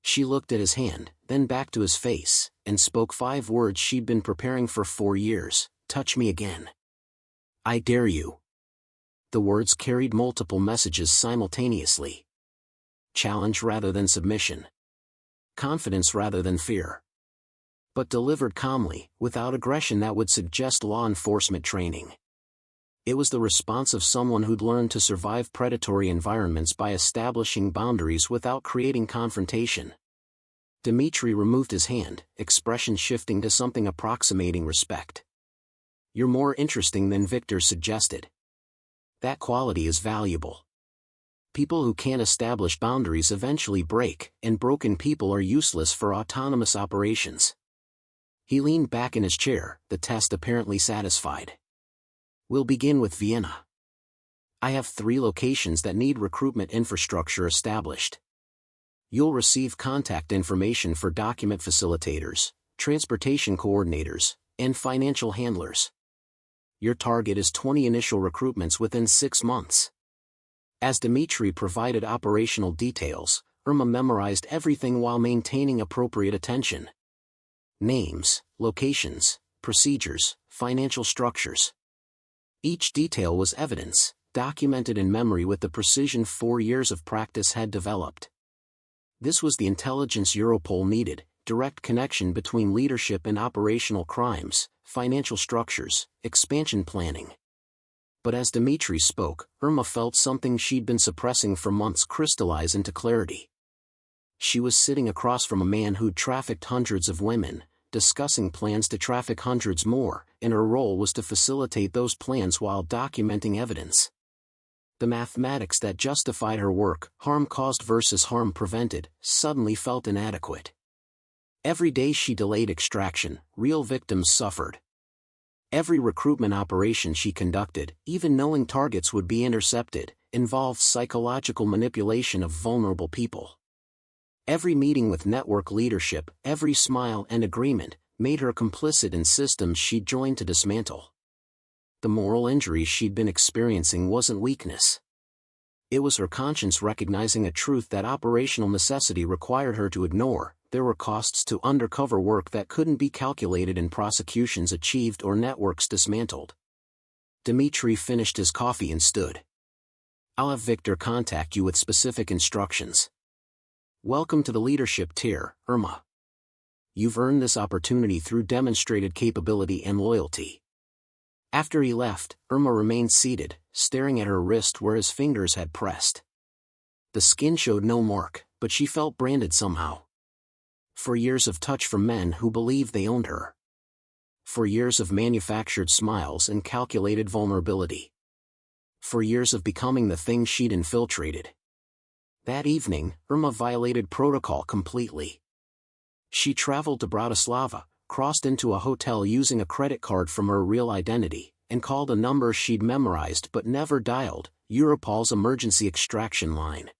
She looked at his hand, then back to his face, and spoke 5 words she'd been preparing for 4 years: touch me again. I dare you. The words carried multiple messages simultaneously. Challenge rather than submission. Confidence rather than fear. But delivered calmly, without aggression that would suggest law enforcement training. It was the response of someone who'd learned to survive predatory environments by establishing boundaries without creating confrontation. Dmitri removed his hand, expression shifting to something approximating respect. You're more interesting than Victor suggested. That quality is valuable. People who can't establish boundaries eventually break, and broken people are useless for autonomous operations. He leaned back in his chair, the test apparently satisfied. We'll begin with Vienna. I have 3 locations that need recruitment infrastructure established. You'll receive contact information for document facilitators, transportation coordinators, and financial handlers. Your target is 20 initial recruitments within 6 months. As Dmitri provided operational details, Irma memorized everything while maintaining appropriate attention. Names, locations, procedures, financial structures. Each detail was evidence, documented in memory with the precision 4 years of practice had developed. This was the intelligence Europol needed: direct connection between leadership and operational crimes, financial structures, expansion planning. But as Dmitri spoke, Irma felt something she'd been suppressing for months crystallize into clarity. She was sitting across from a man who'd trafficked hundreds of women, discussing plans to traffic hundreds more, and her role was to facilitate those plans while documenting evidence. The mathematics that justified her work, harm caused versus harm prevented, suddenly felt inadequate. Every day she delayed extraction, real victims suffered. Every recruitment operation she conducted, even knowing targets would be intercepted, involved psychological manipulation of vulnerable people. Every meeting with network leadership, every smile and agreement, made her complicit in systems she'd joined to dismantle. The moral injury she'd been experiencing wasn't weakness. It was her conscience recognizing a truth that operational necessity required her to ignore. There were costs to undercover work that couldn't be calculated in prosecutions achieved or networks dismantled. Dmitri finished his coffee and stood. "I'll have Victor contact you with specific instructions. Welcome to the leadership tier, Irma. You've earned this opportunity through demonstrated capability and loyalty." After he left, Irma remained seated, staring at her wrist where his fingers had pressed. The skin showed no mark, but she felt branded somehow. For years of touch from men who believed they owned her. For years of manufactured smiles and calculated vulnerability. For years of becoming the thing she'd infiltrated. That evening, Irma violated protocol completely. She traveled to Bratislava, crossed into a hotel using a credit card from her real identity, and called a number she'd memorized but never dialed, Europol's emergency extraction line.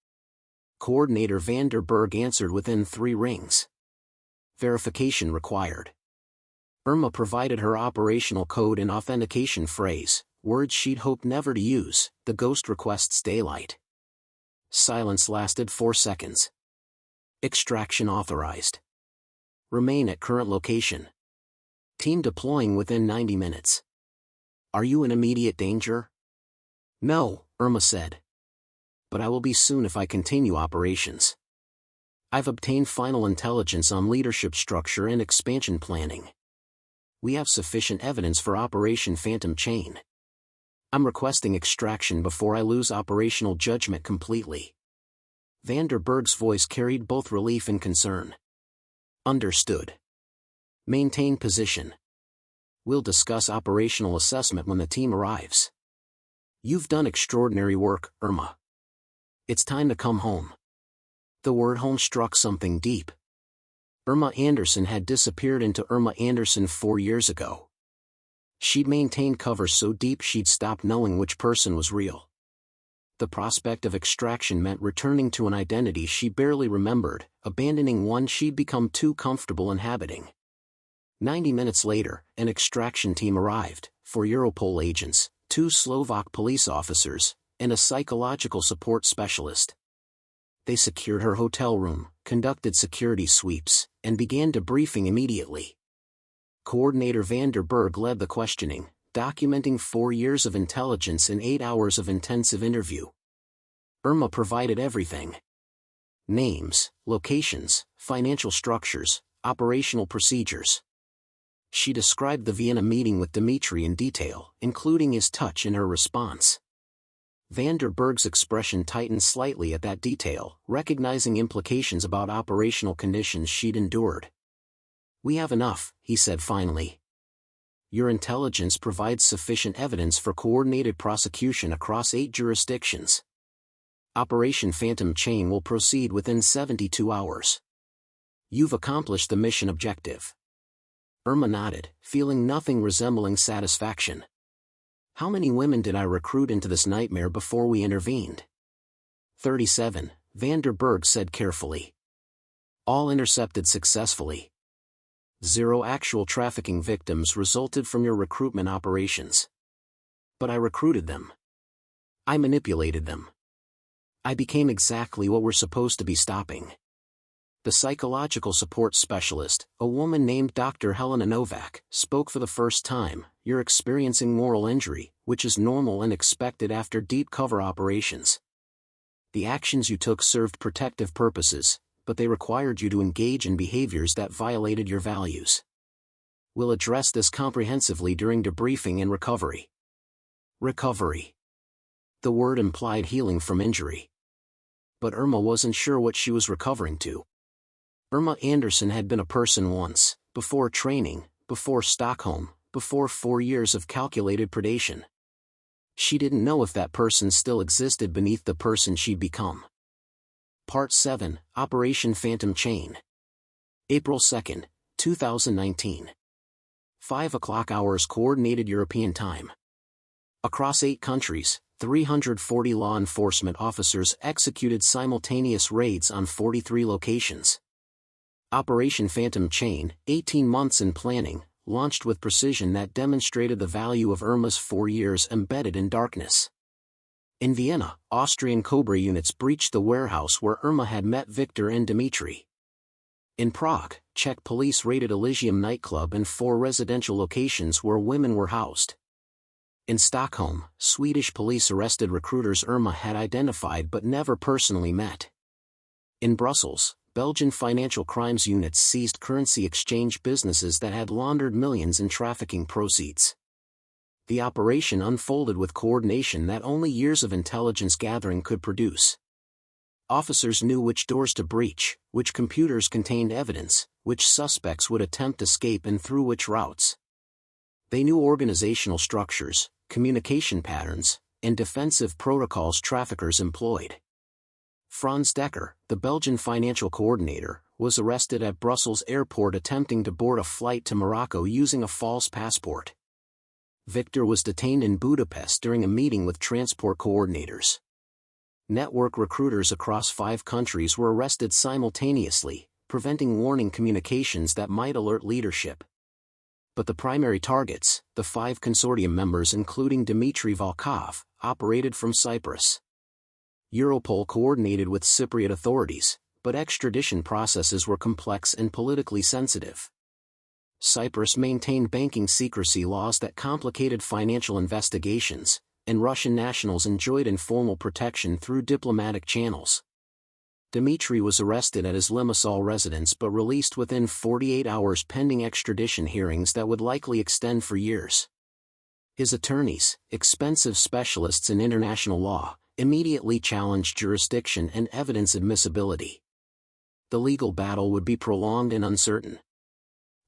Coordinator van der Berg answered within 3 rings. Verification required. Irma provided her operational code and authentication phrase, words she'd hoped never to use. The ghost requests daylight. Silence lasted 4 seconds. Extraction authorized. Remain at current location. Team deploying within 90 minutes. Are you in immediate danger? No, Irma said. But I will be soon if I continue operations. I've obtained final intelligence on leadership structure and expansion planning. We have sufficient evidence for Operation Phantom Chain. I'm requesting extraction before I lose operational judgment completely. Van der Berg's voice carried both relief and concern. Understood. Maintain position. We'll discuss operational assessment when the team arrives. You've done extraordinary work, Irma. It's time to come home. The word home struck something deep. Irma Anderson had disappeared into Irma Anderson 4 years ago. She'd maintained cover so deep she'd stopped knowing which person was real. The prospect of extraction meant returning to an identity she barely remembered, abandoning one she'd become too comfortable inhabiting. 90 minutes later, an extraction team arrived, 4 Europol agents, 2 Slovak police officers, and a psychological support specialist. They secured her hotel room, conducted security sweeps, and began debriefing immediately. Coordinator van der Berg led the questioning, documenting 4 years of intelligence and 8 hours of intensive interview. Irma provided everything. Names, locations, financial structures, operational procedures. She described the Vienna meeting with Dmitri in detail, including his touch in her response. Van der Berg's expression tightened slightly at that detail, recognizing implications about operational conditions she'd endured. We have enough, he said finally. Your intelligence provides sufficient evidence for coordinated prosecution across 8 jurisdictions. Operation Phantom Chain will proceed within 72 hours. You've accomplished the mission objective. Irma nodded, feeling nothing resembling satisfaction. How many women did I recruit into this nightmare before we intervened? 37, van der Berg said carefully. All intercepted successfully. 0 actual trafficking victims resulted from your recruitment operations. But I recruited them. I manipulated them. I became exactly what we're supposed to be stopping. The psychological support specialist, a woman named Dr. Helena Novak, spoke for the first time. You're experiencing moral injury, which is normal and expected after deep cover operations. The actions you took served protective purposes, but they required you to engage in behaviors that violated your values. We'll address this comprehensively during debriefing and recovery. Recovery. The word implied healing from injury. But Irma wasn't sure what she was recovering to. Irma Anderson had been a person once, before training, before Stockholm, before 4 years of calculated predation. She didn't know if that person still existed beneath the person she'd become. Part 7, Operation Phantom Chain. April 2, 2019. 5 o'clock hours Coordinated European Time. Across 8 countries, 340 law enforcement officers executed simultaneous raids on 43 locations. Operation Phantom Chain, 18 months in planning, launched with precision that demonstrated the value of Irma's 4 years embedded in darkness. In Vienna, Austrian Cobra units breached the warehouse where Irma had met Victor and Dmitry. In Prague, Czech police raided Elysium nightclub and 4 residential locations where women were housed. In Stockholm, Swedish police arrested recruiters Irma had identified but never personally met. In Brussels, Belgian financial crimes units seized currency exchange businesses that had laundered millions in trafficking proceeds. The operation unfolded with coordination that only years of intelligence gathering could produce. Officers knew which doors to breach, which computers contained evidence, which suspects would attempt escape and through which routes. They knew organizational structures, communication patterns, and defensive protocols traffickers employed. Franz Decker, the Belgian financial coordinator, was arrested at Brussels airport attempting to board a flight to Morocco using a false passport. Victor was detained in Budapest during a meeting with transport coordinators. Network recruiters across 5 countries were arrested simultaneously, preventing warning communications that might alert leadership. But the primary targets, the 5 consortium members including Dmitry Volkov, operated from Cyprus. Europol coordinated with Cypriot authorities, but extradition processes were complex and politically sensitive. Cyprus maintained banking secrecy laws that complicated financial investigations, and Russian nationals enjoyed informal protection through diplomatic channels. Dmitry was arrested at his Limassol residence but released within 48 hours pending extradition hearings that would likely extend for years. His attorneys, expensive specialists in international law, immediately challenged jurisdiction and evidence admissibility. The legal battle would be prolonged and uncertain.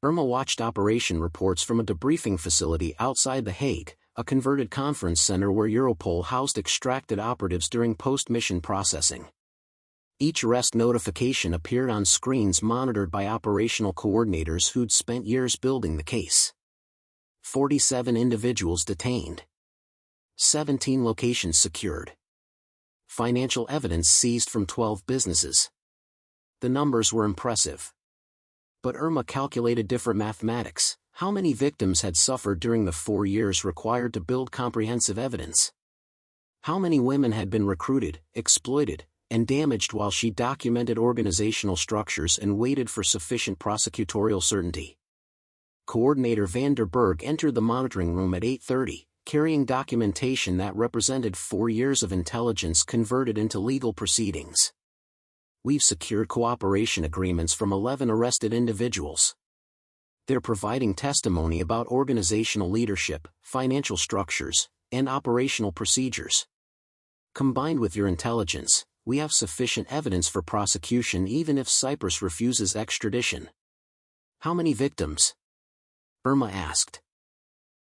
Irma watched operation reports from a debriefing facility outside The Hague, a converted conference center where Europol housed extracted operatives during post-mission processing. Each arrest notification appeared on screens monitored by operational coordinators who'd spent years building the case. 47 individuals detained. 17 locations secured. Financial evidence seized from 12 businesses. The numbers were impressive. But Irma calculated different mathematics. How many victims had suffered during the 4 years required to build comprehensive evidence? How many women had been recruited, exploited, and damaged while she documented organizational structures and waited for sufficient prosecutorial certainty? Coordinator van der Berg entered the monitoring room at 8:30, carrying documentation that represented 4 years of intelligence converted into legal proceedings. We've secured cooperation agreements from 11 arrested individuals. They're providing testimony about organizational leadership, financial structures, and operational procedures. Combined with your intelligence, we have sufficient evidence for prosecution even if Cyprus refuses extradition. How many victims? Irma asked.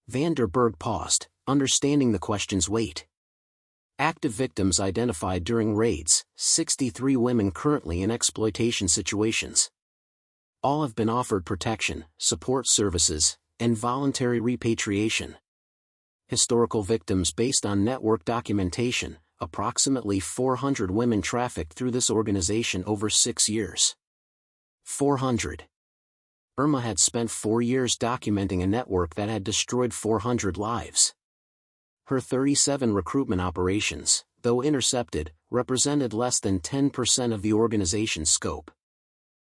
Van der Berg paused, understanding the question's weight. Active victims identified during raids, 63 women currently in exploitation situations. All have been offered protection, support services, and voluntary repatriation. Historical victims based on network documentation, approximately 400 women trafficked through this organization over 6 years. 400. Irma had spent 4 years documenting a network that had destroyed 400 lives. Her 37 recruitment operations, though intercepted, represented less than 10% of the organization's scope.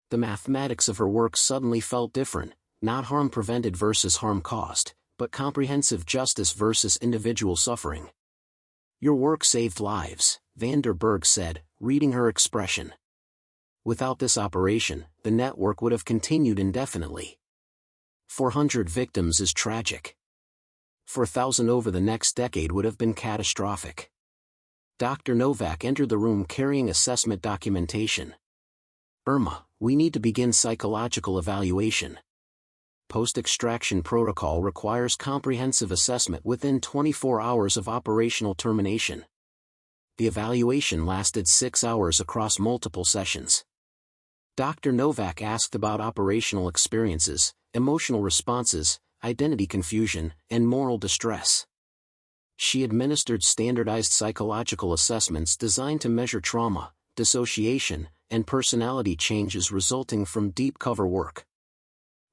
The mathematics of her work suddenly felt different, not harm prevented versus harm caused, but comprehensive justice versus individual suffering. Your work saved lives, van der Berg said, reading her expression. Without this operation, the network would have continued indefinitely. 400 victims is tragic. 4,000 over the next decade would have been catastrophic. Dr. Novak entered the room carrying assessment documentation. Irma, we need to begin psychological evaluation. post-extraction protocol requires comprehensive assessment within 24 hours of operational termination. The evaluation lasted 6 hours across multiple sessions. Dr. Novak asked about operational experiences, emotional responses, identity confusion, and moral distress. She administered standardized psychological assessments designed to measure trauma, dissociation, and personality changes resulting from deep cover work.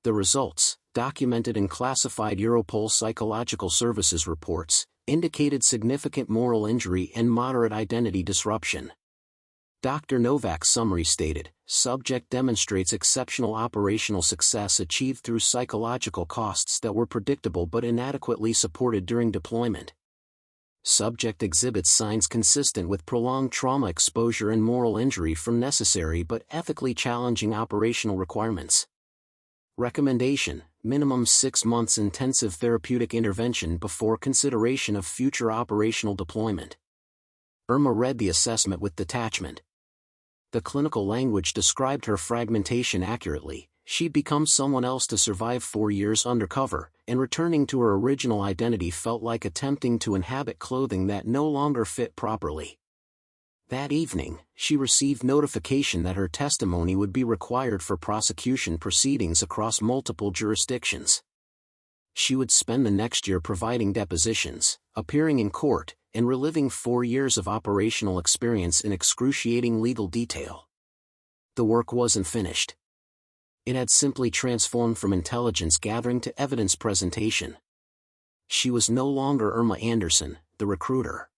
The results, documented in classified Europol Psychological Services reports, indicated significant moral injury and moderate identity disruption. Dr. Novak's summary stated, subject demonstrates exceptional operational success achieved through psychological costs that were predictable but inadequately supported during deployment. Subject exhibits signs consistent with prolonged trauma exposure and moral injury from necessary but ethically challenging operational requirements. Recommendation: minimum 6 months intensive therapeutic intervention before consideration of future operational deployment. Irma read the assessment with detachment. The clinical language described her fragmentation accurately. She'd become someone else to survive 4 years undercover, and returning to her original identity felt like attempting to inhabit clothing that no longer fit properly. That evening, she received notification that her testimony would be required for prosecution proceedings across multiple jurisdictions. She would spend the next year providing depositions, appearing in court, and reliving 4 years of operational experience in excruciating legal detail. The work wasn't finished. It had simply transformed from intelligence gathering to evidence presentation. She was no longer Irma Anderson, the recruiter.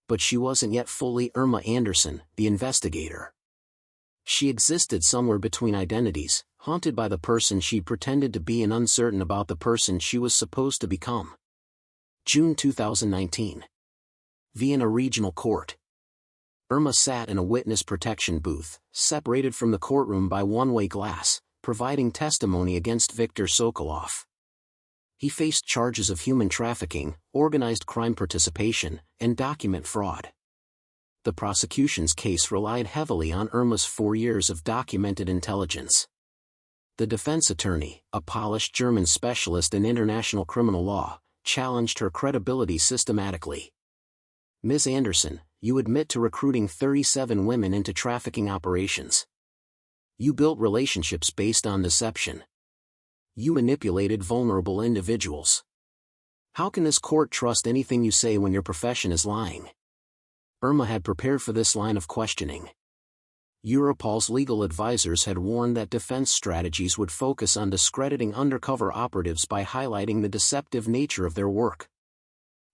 But she wasn't yet fully Irma Anderson, the investigator. She existed somewhere between identities, haunted by the person she pretended to be and uncertain about the person she was supposed to become. June 2019. Vienna Regional Court. Irma sat in a witness protection booth, separated from the courtroom by one-way glass, providing testimony against Viktor Sokolov. He faced charges of human trafficking, organized crime participation, and document fraud. The prosecution's case relied heavily on Irma's 4 years of documented intelligence. The defense attorney, a polished German specialist in international criminal law, challenged her credibility systematically. Ms. Anderson, you admit to recruiting 37 women into trafficking operations. You built relationships based on deception. You manipulated vulnerable individuals. How can this court trust anything you say when your profession is lying? Irma had prepared for this line of questioning. Europol's legal advisors had warned that defense strategies would focus on discrediting undercover operatives by highlighting the deceptive nature of their work.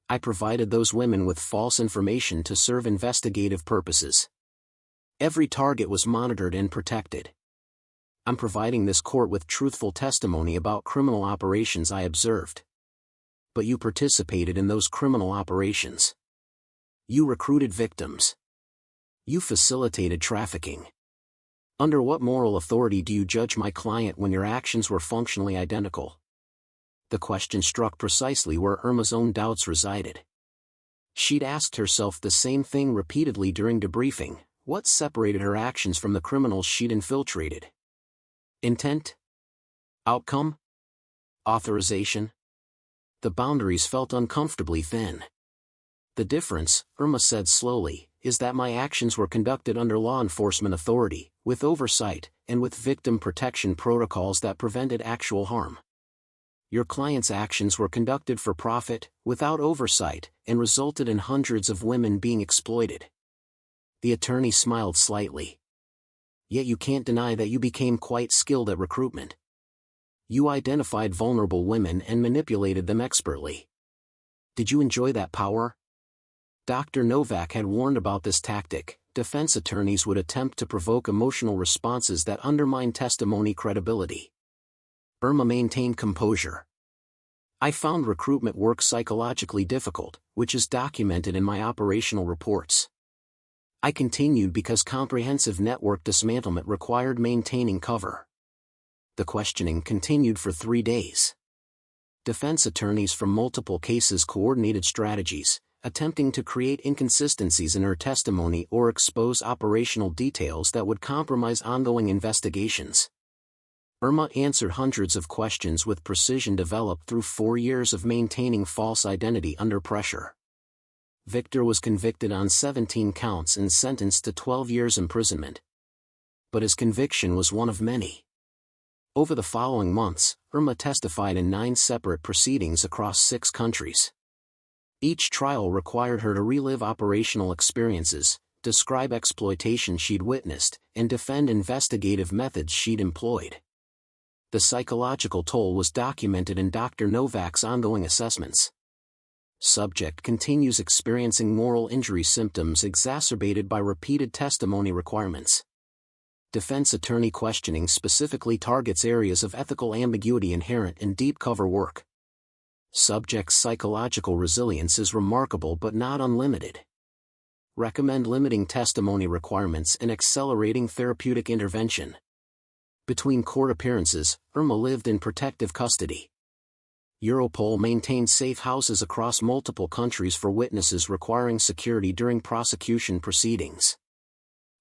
I provided those women with false information to serve investigative purposes. Every target was monitored and protected. I'm providing this court with truthful testimony about criminal operations I observed. But you participated in those criminal operations. You recruited victims. You facilitated trafficking. Under what moral authority do you judge my client when your actions were functionally identical? The question struck precisely where Irma's own doubts resided. She'd asked herself the same thing repeatedly during debriefing: what separated her actions from the criminals she'd infiltrated? Intent? Outcome? Authorization? The boundaries felt uncomfortably thin. The difference, Irma said slowly, is that my actions were conducted under law enforcement authority, with oversight, and with victim protection protocols that prevented actual harm. Your client's actions were conducted for profit, without oversight, and resulted in hundreds of women being exploited. The attorney smiled slightly. Yet you can't deny that you became quite skilled at recruitment. You identified vulnerable women and manipulated them expertly. Did you enjoy that power? Dr. Novak had warned about this tactic. Defense attorneys would attempt to provoke emotional responses that undermine testimony credibility. Irma maintained composure. I found recruitment work psychologically difficult, which is documented in my operational reports. I continued because comprehensive network dismantlement required maintaining cover. The questioning continued for 3 days. Defense attorneys from multiple cases coordinated strategies, attempting to create inconsistencies in her testimony or expose operational details that would compromise ongoing investigations. Irma answered hundreds of questions with precision developed through 4 years of maintaining false identity under pressure. Victor was convicted on 17 counts and sentenced to 12 years imprisonment. But his conviction was one of many. Over the following months, Irma testified in 9 separate proceedings across 6 countries. Each trial required her to relive operational experiences, describe exploitation she'd witnessed, and defend investigative methods she'd employed. The psychological toll was documented in Dr. Novak's ongoing assessments. Subject continues experiencing moral injury symptoms exacerbated by repeated testimony requirements. Defense attorney questioning specifically targets areas of ethical ambiguity inherent in deep cover work. Subject's psychological resilience is remarkable but not unlimited. Recommend limiting testimony requirements and accelerating therapeutic intervention. Between court appearances, Irma lived in protective custody. Europol maintained safe houses across multiple countries for witnesses requiring security during prosecution proceedings.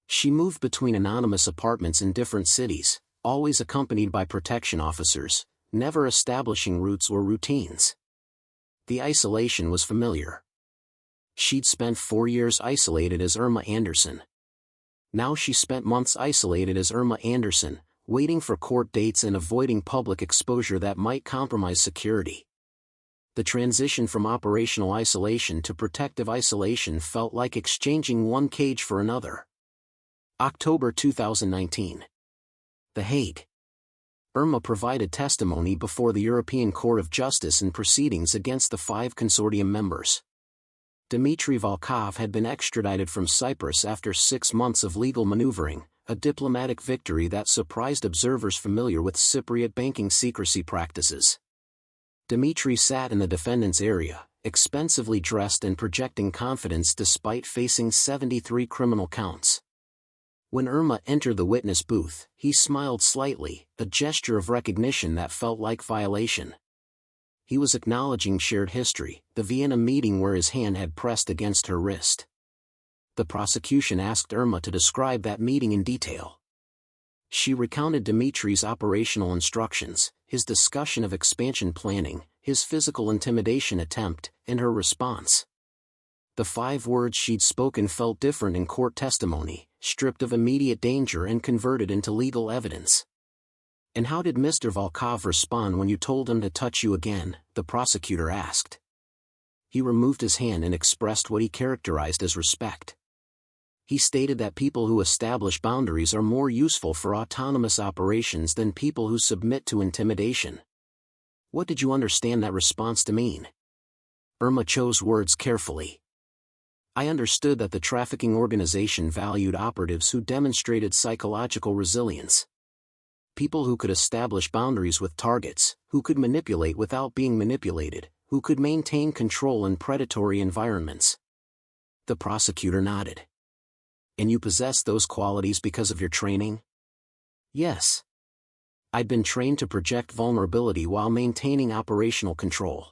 She moved between anonymous apartments in different cities, always accompanied by protection officers, never establishing routes or routines. The isolation was familiar. She'd spent 4 years isolated as Irma Anderson. Now she spent months isolated as Irma Anderson, waiting for court dates and avoiding public exposure that might compromise security. The transition from operational isolation to protective isolation felt like exchanging one cage for another. October 2019. The Hague. Irma provided testimony before the European Court of Justice in proceedings against the 5 consortium members. Dmitry Volkov had been extradited from Cyprus after 6 months of legal maneuvering, a diplomatic victory that surprised observers familiar with Cypriot banking secrecy practices. Dmitry sat in the defendant's area, expensively dressed and projecting confidence despite facing 73 criminal counts. When Irma entered the witness booth, he smiled slightly, a gesture of recognition that felt like violation. He was acknowledging shared history, the Vienna meeting where his hand had pressed against her wrist. The prosecution asked Irma to describe that meeting in detail. She recounted Dmitry's operational instructions, his discussion of expansion planning, his physical intimidation attempt, and her response. The 5 words she'd spoken felt different in court testimony, stripped of immediate danger and converted into legal evidence. "And how did Mr. Volkov respond when you told him to touch you again?" the prosecutor asked. He removed his hand and expressed what he characterized as respect. He stated that people who establish boundaries are more useful for autonomous operations than people who submit to intimidation. "What did you understand that response to mean?" Irma chose words carefully. "I understood that the trafficking organization valued operatives who demonstrated psychological resilience. People who could establish boundaries with targets, who could manipulate without being manipulated, who could maintain control in predatory environments." The prosecutor nodded. "And you possess those qualities because of your training?" "Yes. I'd been trained to project vulnerability while maintaining operational control.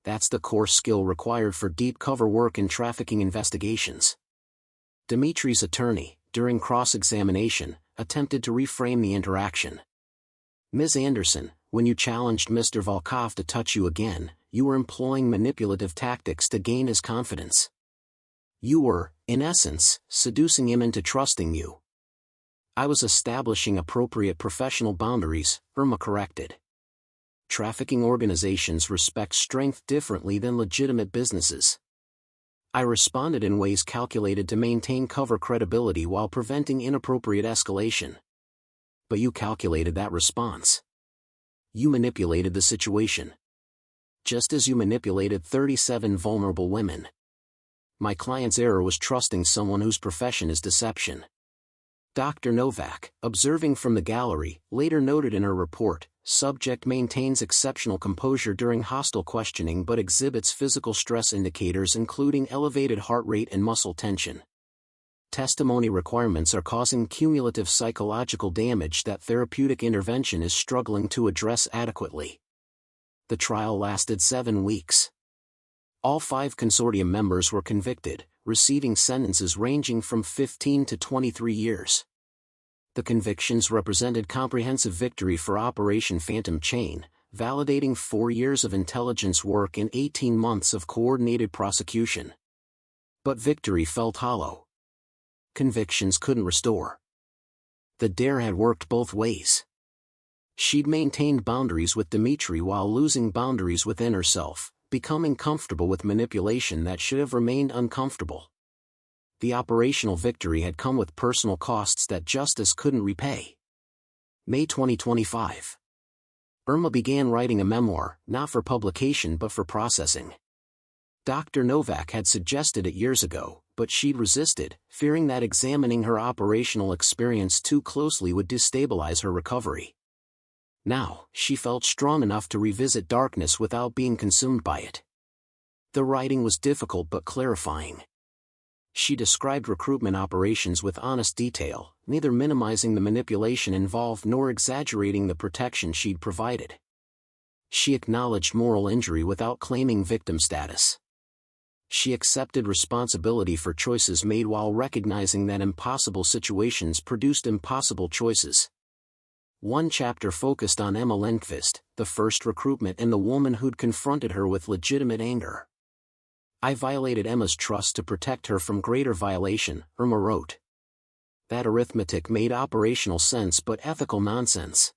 That's the core skill required for deep cover work in trafficking investigations." Dmitry's attorney, during cross-examination, attempted to reframe the interaction. "Ms. Anderson, when you challenged Mr. Volkov to touch you again, you were employing manipulative tactics to gain his confidence. You were, in essence, seducing him into trusting you." "I was establishing appropriate professional boundaries," Irma corrected. "Trafficking organizations respect strength differently than legitimate businesses. I responded in ways calculated to maintain cover credibility while preventing inappropriate escalation." "But you calculated that response. You manipulated the situation. Just as you manipulated 37 vulnerable women. My client's error was trusting someone whose profession is deception." Dr. Novak, observing from the gallery, later noted in her report, "Subject maintains exceptional composure during hostile questioning but exhibits physical stress indicators including elevated heart rate and muscle tension. Testimony requirements are causing cumulative psychological damage that therapeutic intervention is struggling to address adequately." The trial lasted 7 weeks. All 5 consortium members were convicted, receiving sentences ranging from 15 to 23 years. The convictions represented comprehensive victory for Operation Phantom Chain, validating 4 years of intelligence work and 18 months of coordinated prosecution. But victory felt hollow. Convictions couldn't restore. The dare had worked both ways. She'd maintained boundaries with Dmitri while losing boundaries within herself, becoming comfortable with manipulation that should have remained uncomfortable. The operational victory had come with personal costs that justice couldn't repay. May 2025. Irma began writing a memoir, not for publication but for processing. Dr. Novak had suggested it years ago, but she'd resisted, fearing that examining her operational experience too closely would destabilize her recovery. Now, she felt strong enough to revisit darkness without being consumed by it. The writing was difficult but clarifying. She described recruitment operations with honest detail, neither minimizing the manipulation involved nor exaggerating the protection she'd provided. She acknowledged moral injury without claiming victim status. She accepted responsibility for choices made while recognizing that impossible situations produced impossible choices. One chapter focused on Emma Lindqvist, the first recruitment and the woman who'd confronted her with legitimate anger. I violated Emma's trust to protect her from greater violation, Irma wrote. That arithmetic made operational sense but ethical nonsense.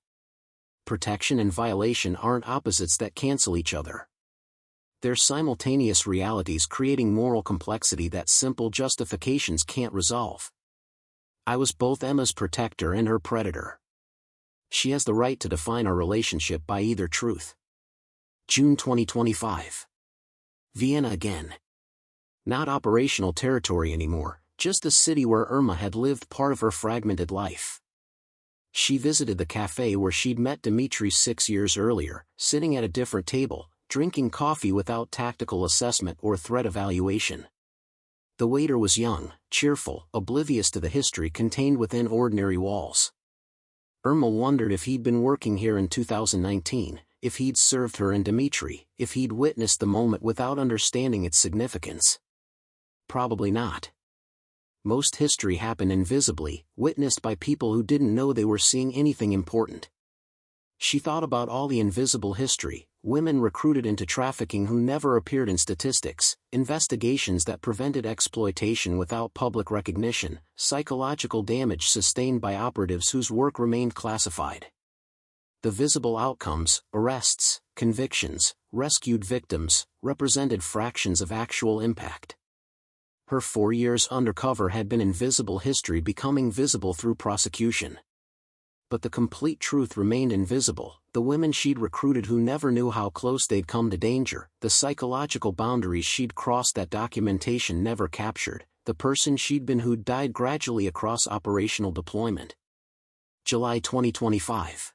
Protection and violation aren't opposites that cancel each other. They're simultaneous realities creating moral complexity that simple justifications can't resolve. I was both Emma's protector and her predator. She has the right to define our relationship by either truth. June 2025. Vienna again. Not operational territory anymore, just the city where Irma had lived part of her fragmented life. She visited the café where she'd met Dmitri 6 years earlier, sitting at a different table, drinking coffee without tactical assessment or threat evaluation. The waiter was young, cheerful, oblivious to the history contained within ordinary walls. Irma wondered if he'd been working here in 2019, if he'd served her and Dmitri, if he'd witnessed the moment without understanding its significance. Probably not. Most history happened invisibly, witnessed by people who didn't know they were seeing anything important. She thought about all the invisible history, women recruited into trafficking who never appeared in statistics, investigations that prevented exploitation without public recognition, psychological damage sustained by operatives whose work remained classified. The visible outcomes, arrests, convictions, rescued victims, represented fractions of actual impact. Her 4 years undercover had been invisible history becoming visible through prosecution. But the complete truth remained invisible, the women she'd recruited who never knew how close they'd come to danger, the psychological boundaries she'd crossed that documentation never captured, the person she'd been who'd died gradually across operational deployment. July 2025.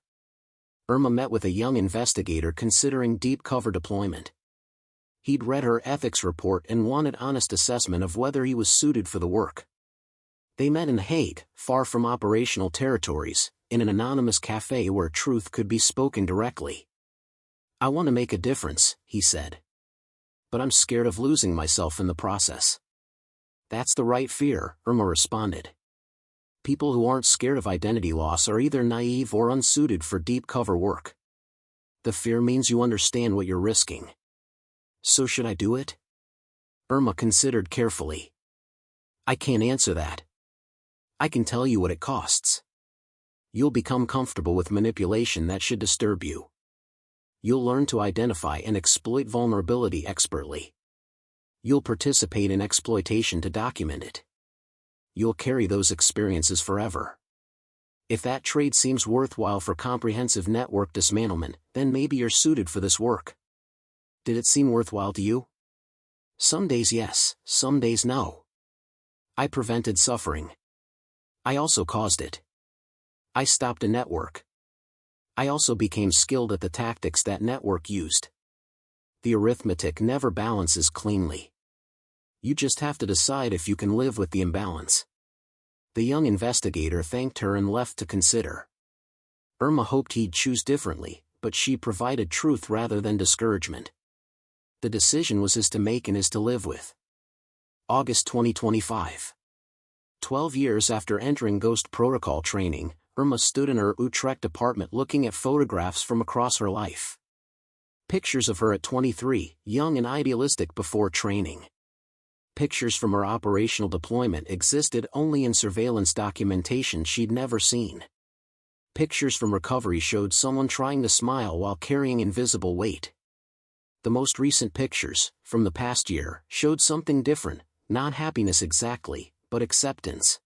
Irma met with a young investigator considering deep cover deployment. He'd read her ethics report and wanted honest assessment of whether he was suited for the work. They met in The Hague, far from operational territories, in an anonymous cafe where truth could be spoken directly. I want to make a difference, he said. But I'm scared of losing myself in the process. That's the right fear, Irma responded. People who aren't scared of identity loss are either naive or unsuited for deep cover work. The fear means you understand what you're risking. So should I do it? Irma considered carefully. I can't answer that. I can tell you what it costs. You'll become comfortable with manipulation that should disturb you. You'll learn to identify and exploit vulnerability expertly. You'll participate in exploitation to document it. You'll carry those experiences forever. If that trade seems worthwhile for comprehensive network dismantlement, then maybe you're suited for this work. Did it seem worthwhile to you? Some days yes, some days no. I prevented suffering. I also caused it. I stopped a network. I also became skilled at the tactics that network used. The arithmetic never balances cleanly. You just have to decide if you can live with the imbalance. The young investigator thanked her and left to consider. Irma hoped he'd choose differently, but she provided truth rather than discouragement. The decision was his to make and his to live with. August 2025. 12 years after entering Ghost Protocol training, Irma stood in her Utrecht apartment looking at photographs from across her life. Pictures of her at 23, young and idealistic before training. Pictures from her operational deployment existed only in surveillance documentation she'd never seen. Pictures from recovery showed someone trying to smile while carrying invisible weight. The most recent pictures, from the past year, showed something different, not happiness exactly, but acceptance.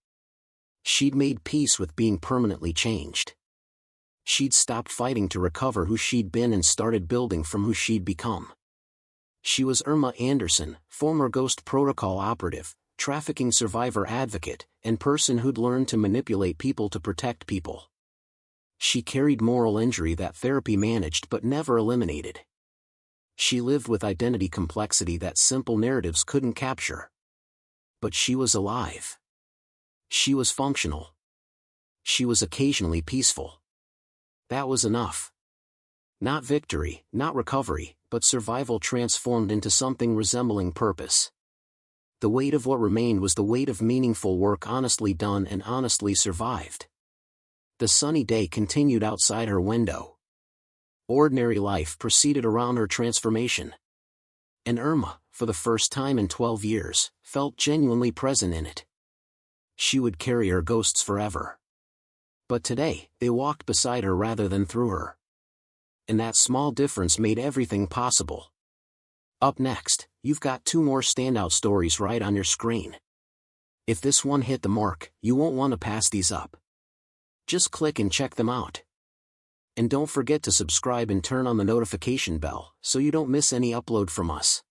She'd made peace with being permanently changed. She'd stopped fighting to recover who she'd been and started building from who she'd become. She was Irma Anderson, former Ghost Protocol operative, trafficking survivor advocate, and person who'd learned to manipulate people to protect people. She carried moral injury that therapy managed but never eliminated. She lived with identity complexity that simple narratives couldn't capture. But she was alive. She was functional. She was occasionally peaceful. That was enough. Not victory, not recovery, but survival transformed into something resembling purpose. The weight of what remained was the weight of meaningful work honestly done and honestly survived. The sunny day continued outside her window. Ordinary life proceeded around her transformation. And Irma, for the first time in 12 years, felt genuinely present in it. She would carry her ghosts forever. But today, they walked beside her rather than through her. And that small difference made everything possible. Up next, you've got 2 more standout stories right on your screen. If this one hit the mark, you won't want to pass these up. Just click and check them out. And don't forget to subscribe and turn on the notification bell so you don't miss any upload from us.